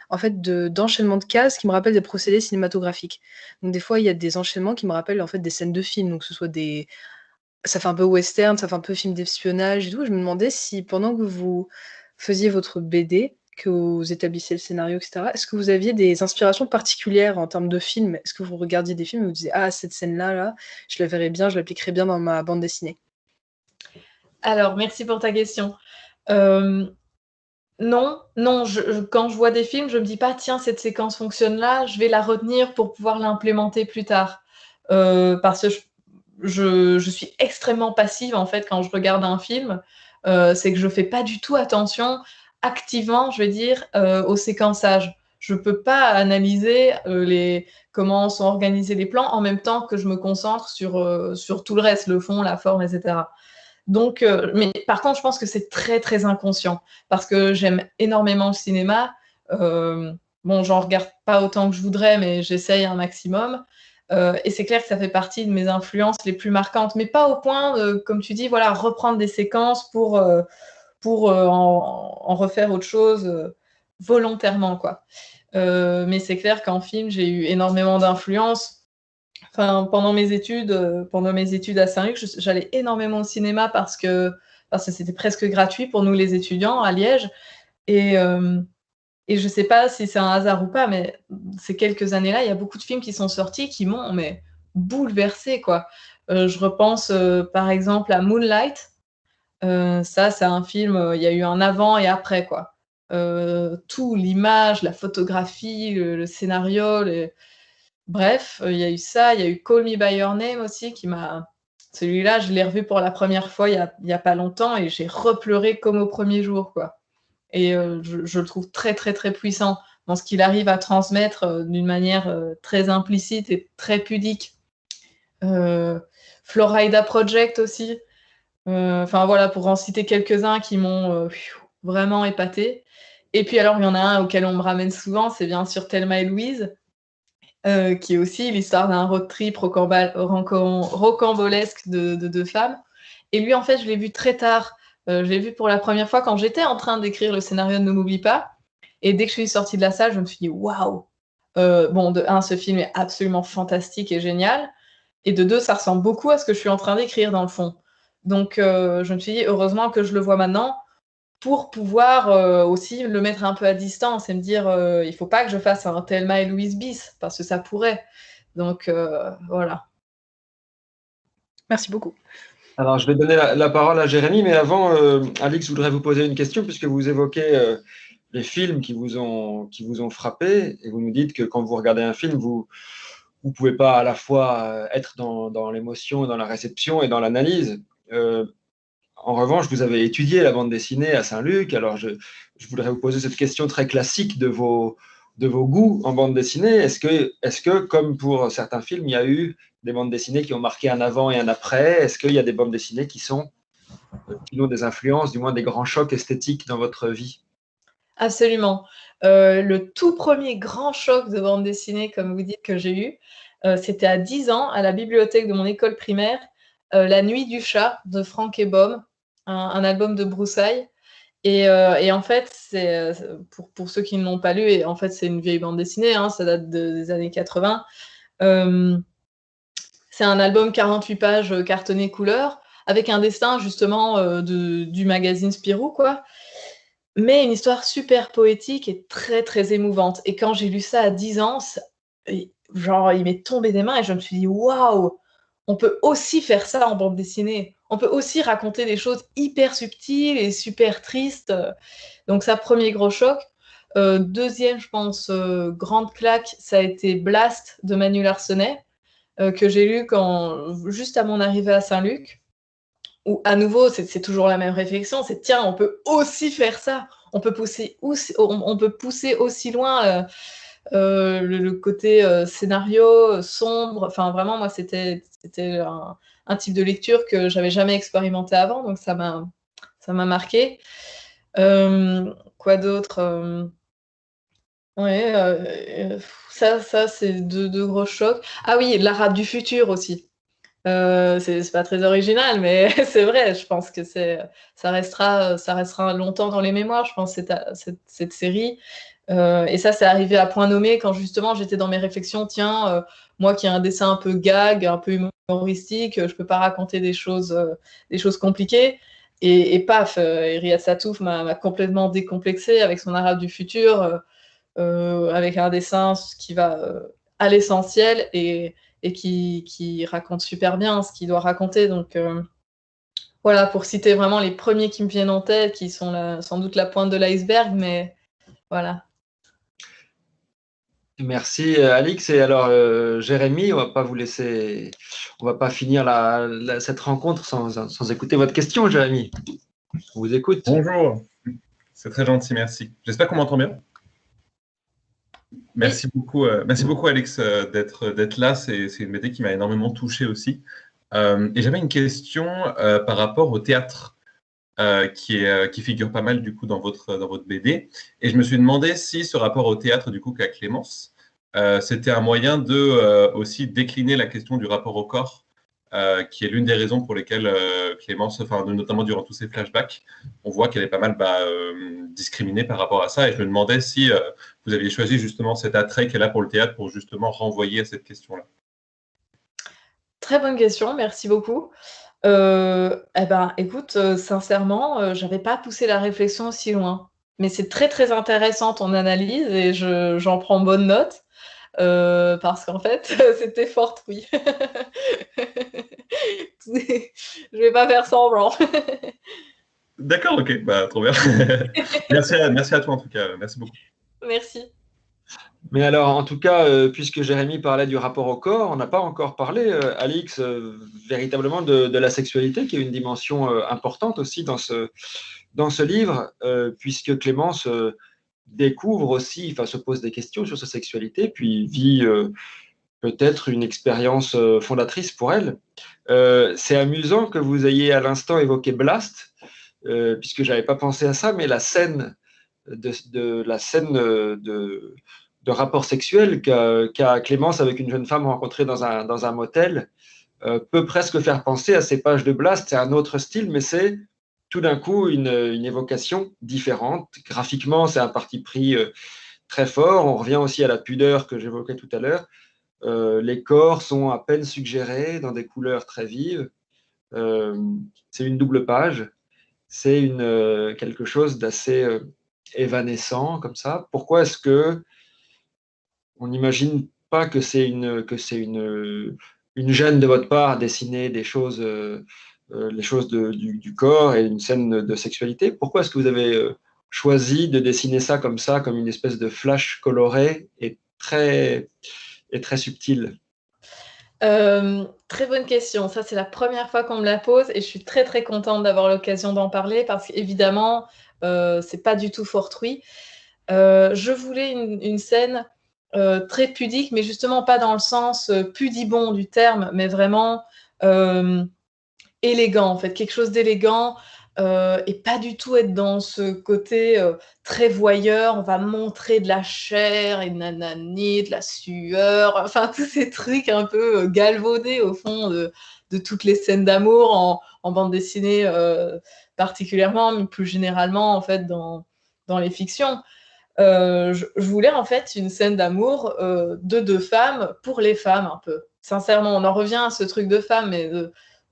en fait, d'enchaînement de cases qui me rappellent des procédés cinématographiques. Donc des fois, il y a des enchaînements qui me rappellent, en fait, des scènes de films, donc que ce soit des ça fait un peu western, ça fait un peu film d'espionnage et tout. Je me demandais si pendant que vous faisiez votre BD, que vous établissiez le scénario et cetera, est-ce que vous aviez des inspirations particulières en termes de films? Est-ce que vous regardiez des films et vous disiez: «Ah cette scène-là, là, je la verrais bien, je l'appliquerais bien dans ma bande dessinée»? Alors, merci pour ta question. Euh, non, non, quand je vois des films, je me dis pas, tiens, cette séquence fonctionne là, je vais la retenir pour pouvoir l'implémenter plus tard. Parce que je suis extrêmement passive en fait quand je regarde un film. C'est que je fais pas du tout attention activement, je vais dire, au séquençage. Je peux pas analyser comment sont organisés les plans en même temps que je me concentre sur tout le reste, le fond, la forme, etc. Donc, mais par contre, je pense que c'est très, très inconscient parce que j'aime énormément le cinéma. Bon, j'en regarde pas autant que je voudrais, mais j'essaye un maximum. Et c'est clair que ça fait partie de mes influences les plus marquantes, mais pas au point, comme tu dis, voilà, reprendre des séquences pour en refaire autre chose volontairement, quoi. Mais c'est clair qu'en film, j'ai eu énormément d'influence. Enfin, pendant mes études à Saint-Luc, j'allais énormément au cinéma parce que c'était presque gratuit pour nous les étudiants à Liège. Et, euh, et je ne sais pas si c'est un hasard ou pas, mais ces quelques années-là, il y a beaucoup de films qui sont sortis qui m'ont mais bouleversée, quoi. Je repense par exemple à Moonlight. Ça, c'est un film, il y a eu un avant et après, quoi. Tout, l'image, la photographie, le scénario, bref, il y a eu ça, il y a eu Call Me by Your Name aussi qui m'a. Celui-là, je l'ai revu pour la première fois il y a pas longtemps et j'ai repleuré comme au premier jour, quoi. Et je le trouve très, très, très puissant dans ce qu'il arrive à transmettre d'une manière très implicite et très pudique. Euh, Florida Project aussi. Enfin voilà, pour en citer quelques-uns qui m'ont vraiment épaté. Et puis alors, il y en a un auquel on me ramène souvent, c'est bien sûr Thelma et Louise, qui est aussi l'histoire d'un road trip rocambolesque de deux femmes. Et lui, en fait, je l'ai vu très tard. Je l'ai vu pour la première fois quand j'étais en train d'écrire le scénario de Ne m'oublie pas. Et dès que je suis sortie de la salle, je me suis dit waouh! Bon, de un, ce film est absolument fantastique et génial. Et de deux, ça ressemble beaucoup à ce que je suis en train d'écrire dans le fond. Donc, je me suis dit heureusement que je le vois maintenant pour pouvoir aussi le mettre un peu à distance et me dire il faut pas que je fasse un Thelma et Louise bis parce que ça pourrait. Donc voilà. Merci beaucoup. Alors, je vais donner la parole à Jérémy, mais avant, Alix, je voudrais vous poser une question puisque vous évoquez les films qui vous ont frappé et vous nous dites que quand vous regardez un film, vous ne pouvez pas à la fois être dans l'émotion, dans la réception et dans l'analyse. En revanche, vous avez étudié la bande dessinée à Saint-Luc. Alors, je voudrais vous poser cette question très classique de vos goûts en bande dessinée. Est-ce que, comme pour certains films, il y a eu des bandes dessinées qui ont marqué un avant et un après? Est-ce qu'il y a des bandes dessinées qui ont des influences, du moins des grands chocs esthétiques dans votre vie? Absolument. Le tout premier grand choc de bande dessinée, comme vous dites, que j'ai eu, c'était à 10 ans, à la bibliothèque de mon école primaire, La Nuit du chat de Franck Ebom, un album de Broussailles. Et en fait, pour ceux qui ne l'ont pas lu, et en fait, c'est une vieille bande dessinée, hein, ça date des années 80. Euh, c'est un album 48 pages cartonné couleur, avec un dessin justement du magazine Spirou, quoi. Mais une histoire super poétique et très très émouvante. Et quand j'ai lu ça à 10 ans, genre il m'est tombé des mains et je me suis dit waouh, on peut aussi faire ça en bande dessinée. On peut aussi raconter des choses hyper subtiles et super tristes. Donc ça, premier gros choc. Deuxième, je pense, grande claque, ça a été Blast de Manu Larsenet, que j'ai lu juste à mon arrivée à Saint-Luc. Où à nouveau, c'est toujours la même réflexion, c'est tiens, on peut aussi faire ça, on peut pousser aussi loin le côté scénario sombre. Enfin, vraiment, moi, c'était un type de lecture que j'avais jamais expérimenté avant, donc ça m'a marqué. Quoi d'autre Oui, ça c'est deux gros chocs. Ah oui, l'arabe du futur aussi. C'est pas très original, mais c'est vrai, je pense que ça restera longtemps dans les mémoires, je pense, cette série. Et ça, c'est arrivé à point nommé quand justement j'étais dans mes réflexions, tiens, moi qui ai un dessin un peu gag, un peu humoristique, je peux pas raconter des choses compliquées. Et paf, Riyad Satouf m'a complètement décomplexé avec son arabe du futur, avec un dessin qui va à l'essentiel et qui raconte super bien ce qu'il doit raconter. Donc voilà, pour citer vraiment les premiers qui me viennent en tête, qui sont sans doute la pointe de l'iceberg, mais voilà. Merci Alix. Et alors Jérémy, on va pas finir cette rencontre sans écouter votre question, Jérémy. On vous écoute. Bonjour, c'est très gentil, merci. J'espère qu'on m'entend bien. Merci beaucoup Alix d'être là. C'est une BD qui m'a énormément touché aussi. Et j'avais une question par rapport au théâtre qui figure pas mal du coup dans votre BD. Et je me suis demandé si ce rapport au théâtre du coup qu'a Clémence, c'était un moyen de aussi décliner la question du rapport au corps, qui est l'une des raisons pour lesquelles Clémence, notamment durant tous ses flashbacks, on voit qu'elle est pas mal discriminée par rapport à ça. Et je me demandais si vous aviez choisi justement cet attrait qu'elle a pour le théâtre pour justement renvoyer à cette question-là. Très bonne question, merci beaucoup. Écoute, sincèrement, j'avais pas poussé la réflexion aussi loin. Mais c'est très, très intéressant ton analyse et j'en prends bonne note. Parce qu'en fait, c'était fortuit. Je vais pas faire semblant. D'accord, ok, trop bien. Merci à toi en tout cas, merci beaucoup. Merci. Mais alors, en tout cas, puisque Jérémy parlait du rapport au corps, on n'a pas encore parlé, Alix, véritablement de la sexualité, qui est une dimension importante aussi dans ce livre, puisque Clémence découvre aussi, se pose des questions sur sa sexualité, puis vit peut-être une expérience fondatrice pour elle. C'est amusant que vous ayez à l'instant évoqué Blast, puisque je n'avais pas pensé à ça, mais la scène de rapport sexuel qu'a Clémence avec une jeune femme rencontrée dans un motel peut presque faire penser à ces pages de Blast. C'est un autre style, mais c'est tout d'un coup une évocation différente. Graphiquement, c'est un parti pris très fort. On revient aussi à la pudeur que j'évoquais tout à l'heure. Les corps sont à peine suggérés dans des couleurs très vives. C'est une double page. C'est quelque chose d'assez évanescent comme ça. Pourquoi est-ce que on n'imagine pas que c'est une gêne de votre part à dessiner des choses, les choses du corps et une scène de sexualité? Pourquoi est-ce que vous avez choisi de dessiner ça, comme une espèce de flash coloré et très subtil? Très bonne question. Ça, c'est la première fois qu'on me la pose et je suis très très contente d'avoir l'occasion d'en parler parce qu'évidemment, c'est pas du tout fortuit. Je voulais une scène très pudique, mais justement pas dans le sens pudibond du terme, mais vraiment élégant, en fait, quelque chose d'élégant et pas du tout être dans ce côté très voyeur. On va montrer de la chair et nanani, de la sueur, enfin tous ces trucs un peu galvaudés au fond de toutes les scènes d'amour en bande dessinée particulièrement, mais plus généralement en fait dans les fictions. Je voulais en fait une scène d'amour de deux femmes pour les femmes un peu. Sincèrement, on en revient à ce truc de femme, mais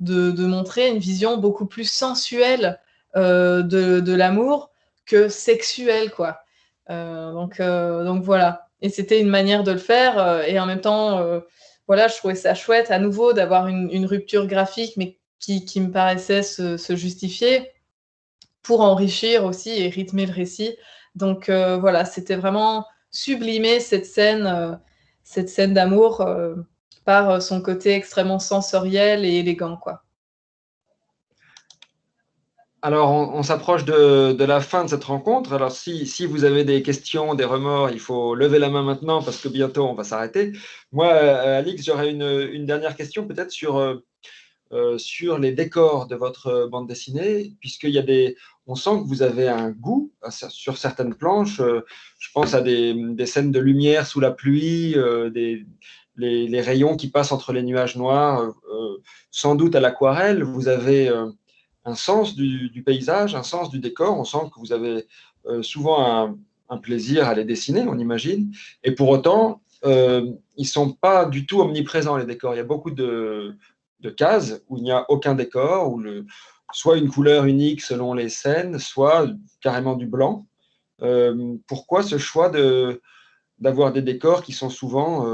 de montrer une vision beaucoup plus sensuelle de l'amour que sexuelle, quoi. Donc voilà. Et c'était une manière de le faire. Et en même temps, voilà, je trouvais ça chouette à nouveau d'avoir une rupture graphique, mais qui me paraissait se justifier pour enrichir aussi et rythmer le récit. Donc voilà, c'était vraiment sublimer cette scène d'amour par son côté extrêmement sensoriel et élégant, quoi. Alors, on s'approche de la fin de cette rencontre. Alors, si vous avez des questions, des remords, il faut lever la main maintenant parce que bientôt on va s'arrêter. Moi, Alix, j'aurais une dernière question peut-être sur les décors de votre bande dessinée, puisqu'il y a on sent que vous avez un goût sur certaines planches. Je pense à des scènes de lumière sous la pluie, les rayons qui passent entre les nuages noirs, sans doute à l'aquarelle. Vous avez un sens du paysage, un sens du décor. On sent que vous avez souvent un plaisir à les dessiner, on imagine. Et pour autant, ils ne sont pas du tout omniprésents, les décors. Il y a beaucoup de cases où il n'y a aucun décor, où soit une couleur unique selon les scènes, soit carrément du blanc. Pourquoi ce choix d'avoir des décors qui sont souvent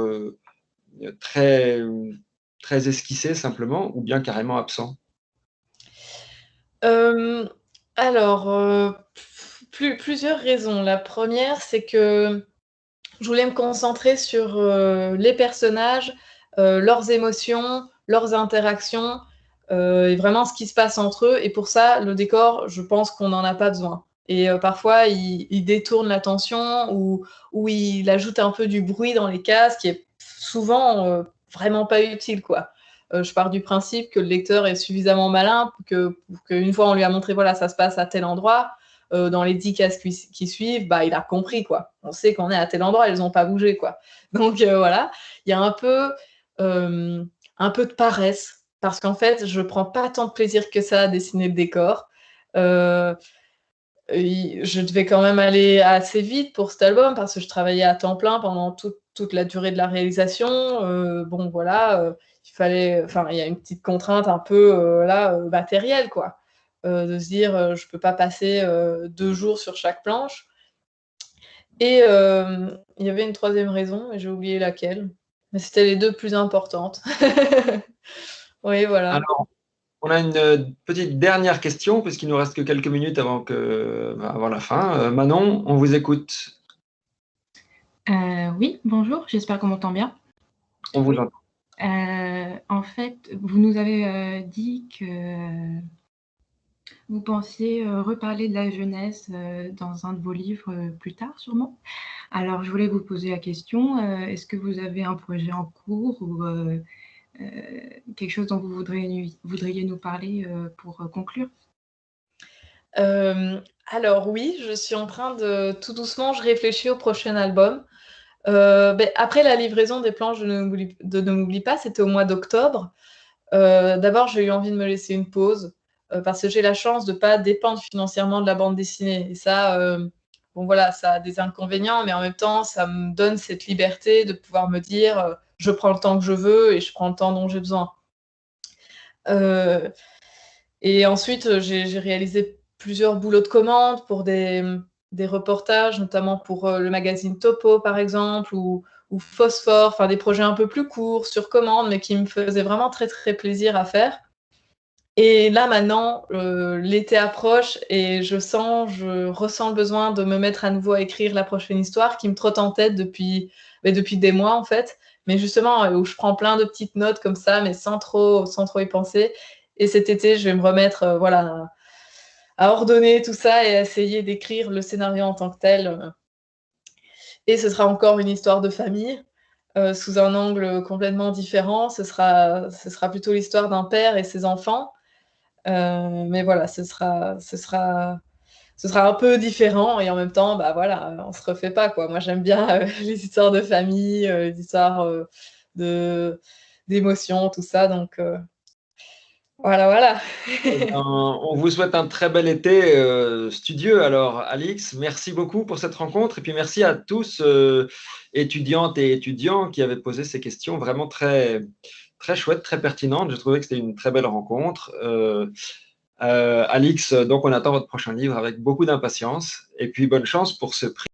très, très esquissés simplement, ou bien carrément absents? Alors, plusieurs raisons. La première, c'est que je voulais me concentrer sur les personnages, leurs émotions, leurs interactions, et vraiment ce qui se passe entre eux. Et pour ça, le décor, je pense qu'on n'en a pas besoin. Et parfois, il détourne l'attention ou il ajoute un peu du bruit dans les cases, qui est souvent vraiment pas utile, quoi. Je pars du principe que le lecteur est suffisamment malin pour qu'une fois on lui a montré, voilà, ça se passe à tel endroit, dans les 10 cases qui suivent, bah, il a compris, quoi. On sait qu'on est à tel endroit, elles n'ont pas bougé, quoi. Donc voilà, il y a un peu de paresse, parce qu'en fait, je prends pas tant de plaisir que ça à dessiner le décor. Je devais quand même aller assez vite pour cet album, parce que je travaillais à temps plein pendant toute la durée de la réalisation. Bon, voilà, il y a une petite contrainte un peu matérielle, quoi. De se dire, je peux pas passer 2 jours sur chaque planche. Et il y avait une troisième raison, et j'ai oublié laquelle. Mais c'était les 2 plus importantes. Oui, voilà. Alors, on a une petite dernière question, puisqu'il nous reste que quelques minutes avant la fin. Manon, on vous écoute. Oui, bonjour, j'espère qu'on m'entend bien. On vous entend. En fait, vous nous avez dit que vous pensiez reparler de la jeunesse dans un de vos livres plus tard, sûrement. Alors, je voulais vous poser la question, est-ce que vous avez un projet en cours ou quelque chose dont vous voudriez nous parler pour conclure? Alors oui, je suis en train de tout doucement, je réfléchis au prochain album. Après la livraison des planches de Ne m'oublie pas, c'était au mois d'octobre. D'abord, j'ai eu envie de me laisser une pause, parce que j'ai la chance de ne pas dépendre financièrement de la bande dessinée. Et ça, bon voilà, ça a des inconvénients, mais en même temps, ça me donne cette liberté de pouvoir me dire, je prends le temps que je veux et je prends le temps dont j'ai besoin. Et ensuite, j'ai réalisé plusieurs boulots de commande pour des reportages, notamment pour le magazine Topo, par exemple, ou Phosphore, enfin des projets un peu plus courts, sur commande, mais qui me faisaient vraiment très, très plaisir à faire. Et là, maintenant, l'été approche et je ressens le besoin de me mettre à nouveau à écrire la prochaine histoire qui me trotte en tête depuis des mois, en fait. Mais justement, où je prends plein de petites notes comme ça, mais sans trop y penser. Et cet été, je vais me remettre à ordonner tout ça et à essayer d'écrire le scénario en tant que tel. Et ce sera encore une histoire de famille, sous un angle complètement différent. Ce sera plutôt l'histoire d'un père et ses enfants. Mais voilà, ce sera un peu différent et en même temps, bah voilà, on se refait pas, quoi. Moi, j'aime bien les histoires de famille, les histoires d'émotions, tout ça. Donc voilà. On vous souhaite un très bel été studieux. Alors, Alix, merci beaucoup pour cette rencontre. Et puis, merci à tous, étudiantes et étudiants, qui avaient posé ces questions vraiment très, très chouettes, très pertinentes. Je trouvais que c'était une très belle rencontre. Alix, donc, on attend votre prochain livre avec beaucoup d'impatience. Et puis, bonne chance pour ce prix.